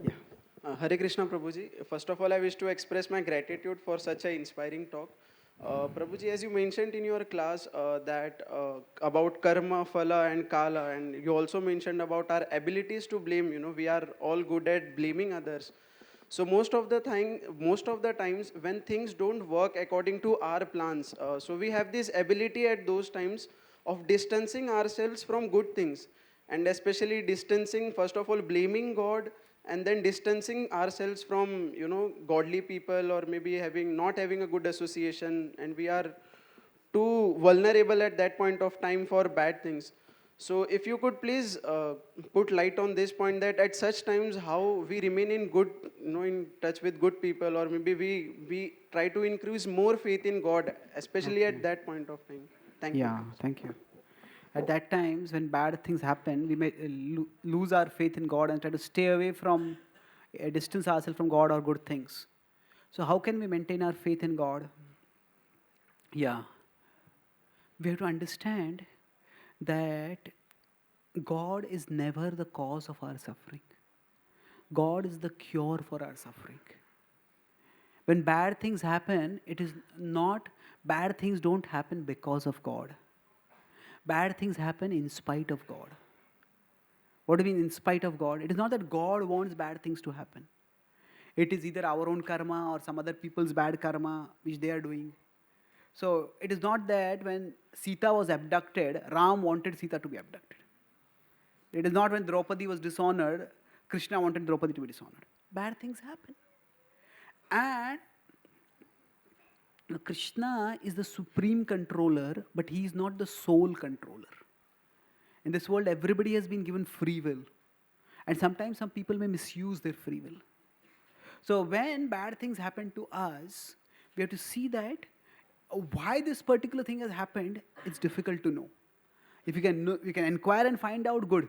A: Yeah.
E: Hare Krishna Prabhuji. First of all, I wish to express my gratitude for such an inspiring talk. Prabhuji, as you mentioned in your class that about karma, phala, and kala, and you also mentioned about our abilities to blame. You know, we are all good at blaming others. So most of the times, when things don't work according to our plans, so we have this ability at those times of distancing ourselves from good things, and especially distancing, first of all, blaming God, and then distancing ourselves from, you know, godly people, or maybe having not having a good association, and we are too vulnerable at that point of time for bad things. So if you could please put light on this point, that at such times how we remain in good, you know, in touch with good people, or maybe we try to increase more faith in God, especially
A: Okay.
E: at that point of time. Thank you.
A: Yeah, thank you. At that times, when bad things happen, we may lose our faith in God and try to stay away from, distance ourselves from God or good things. So, how can we maintain our faith in God? Yeah, we have to understand that God is never the cause of our suffering. God is the cure for our suffering. When bad things happen, it is not, bad things don't happen because of God. Bad things happen in spite of God. What do you mean in spite of God? It is not that God wants bad things to happen. It is either our own karma or some other people's bad karma which they are doing. So it is not that when Sita was abducted, Ram wanted Sita to be abducted. It is not when Draupadi was dishonored, Krishna wanted Draupadi to be dishonored. Bad things happen. And Krishna is the supreme controller, but he is not the sole controller. In this world, everybody has been given free will. And sometimes some people may misuse their free will. So when bad things happen to us, we have to see that why this particular thing has happened, it's difficult to know. If you can know, you can inquire and find out, good.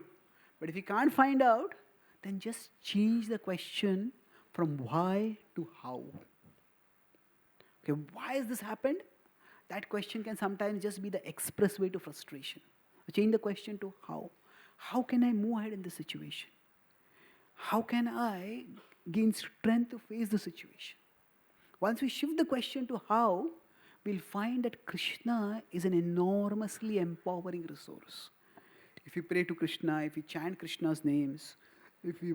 A: But if you can't find out, then just change the question from why to how. Okay, why has this happened? That question can sometimes just be the expressway to frustration. Change the question to how. How can I move ahead in this situation? How can I gain strength to face the situation? Once we shift the question to how, we'll find that Krishna is an enormously empowering resource. If we pray to Krishna, if we chant Krishna's names, if we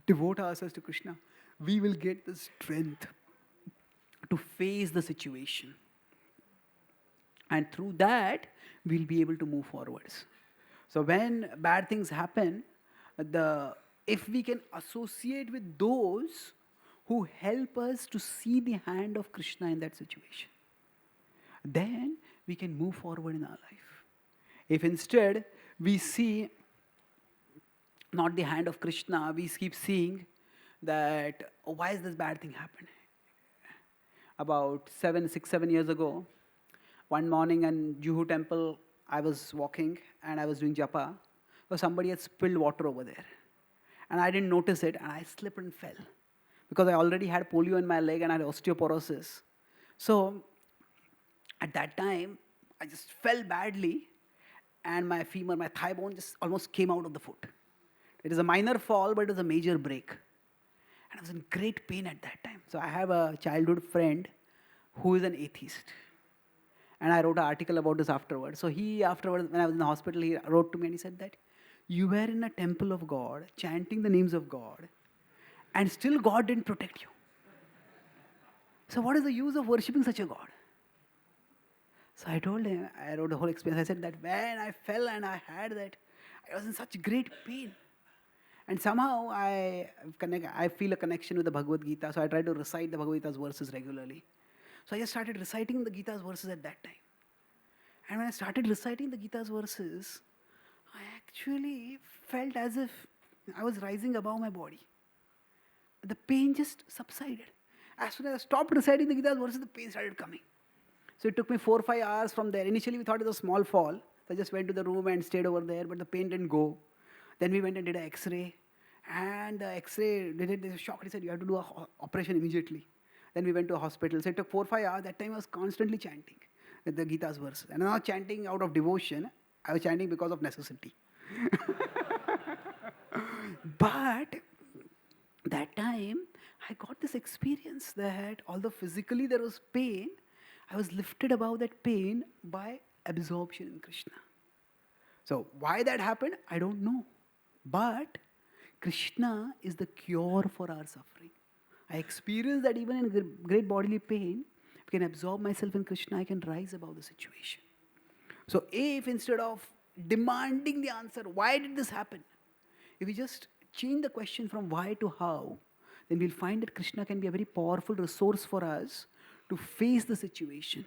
A: devote ourselves to Krishna, we will get the strength to face the situation. And through that, we'll be able to move forwards. So when bad things happen, if we can associate with those who help us to see the hand of Krishna in that situation, then we can move forward in our life. If instead we see not the hand of Krishna, we keep seeing that, oh, why is this bad thing happening? About 7 years ago, one morning in Juhu temple, I was walking and I was doing japa. So somebody had spilled water over there. And I didn't notice it and I slipped and fell. Because I already had polio in my leg and I had osteoporosis. So at that time, I just fell badly and my femur, my thigh bone just almost came out of the foot. It is a minor fall, but it was a major break. And I was in great pain at that time. So I have a childhood friend who is an atheist. And I wrote an article about this afterwards. So he, afterwards, when I was in the hospital, he wrote to me and he said that, you were in a temple of God, chanting the names of God, and still God didn't protect you. So what is the use of worshipping such a God? So I told him, I wrote the whole experience. I said that when I fell and I had that, I was in such great pain. And somehow I feel a connection with the Bhagavad Gita, so I try to recite the Bhagavad Gita's verses regularly. So I just started reciting the Gita's verses at that time. And when I started reciting the Gita's verses, I actually felt as if I was rising above my body. The pain just subsided. As soon as I stopped reciting the Gita's verses, the pain started coming. So it took me 4 or 5 hours from there. Initially, we thought it was a small fall. So I just went to the room and stayed over there, but the pain didn't go. Then we went and did an X-ray. And the X-ray, they were shocked. He said, you have to do an operation immediately. Then we went to a hospital. So it took 4 or 5 hours. That time I was constantly chanting the Gita's verses. And I'm not chanting out of devotion. I was chanting because of necessity. But that time, I got this experience that although physically there was pain, I was lifted above that pain by absorption in Krishna. So, why that happened, I don't know. But Krishna is the cure for our suffering. I experience that even in great bodily pain, if I can absorb myself in Krishna, I can rise above the situation. So, if instead of demanding the answer, why did this happen? If we just change the question from why to how, then we'll find that Krishna can be a very powerful resource for us to face the situation.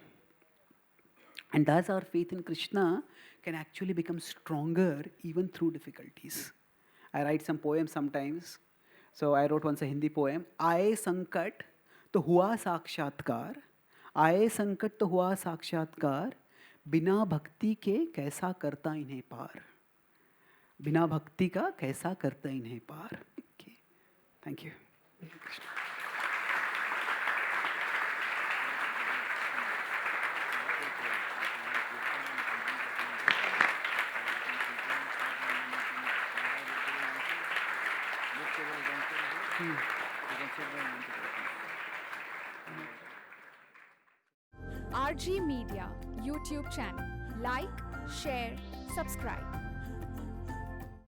A: And thus, our faith in Krishna can actually become stronger even through difficulties. I write some poems sometimes. So, I wrote once a Hindi poem. Aaye sankat to hua sakshatkar, aaye sankat to hua sakshatkar, बिना भक्ति के कैसा करता इन्हें पार, बिना भक्ति का कैसा करता इन्हें पार. Okay. Thank you.
F: RG Media YouTube channel. Like, share, subscribe.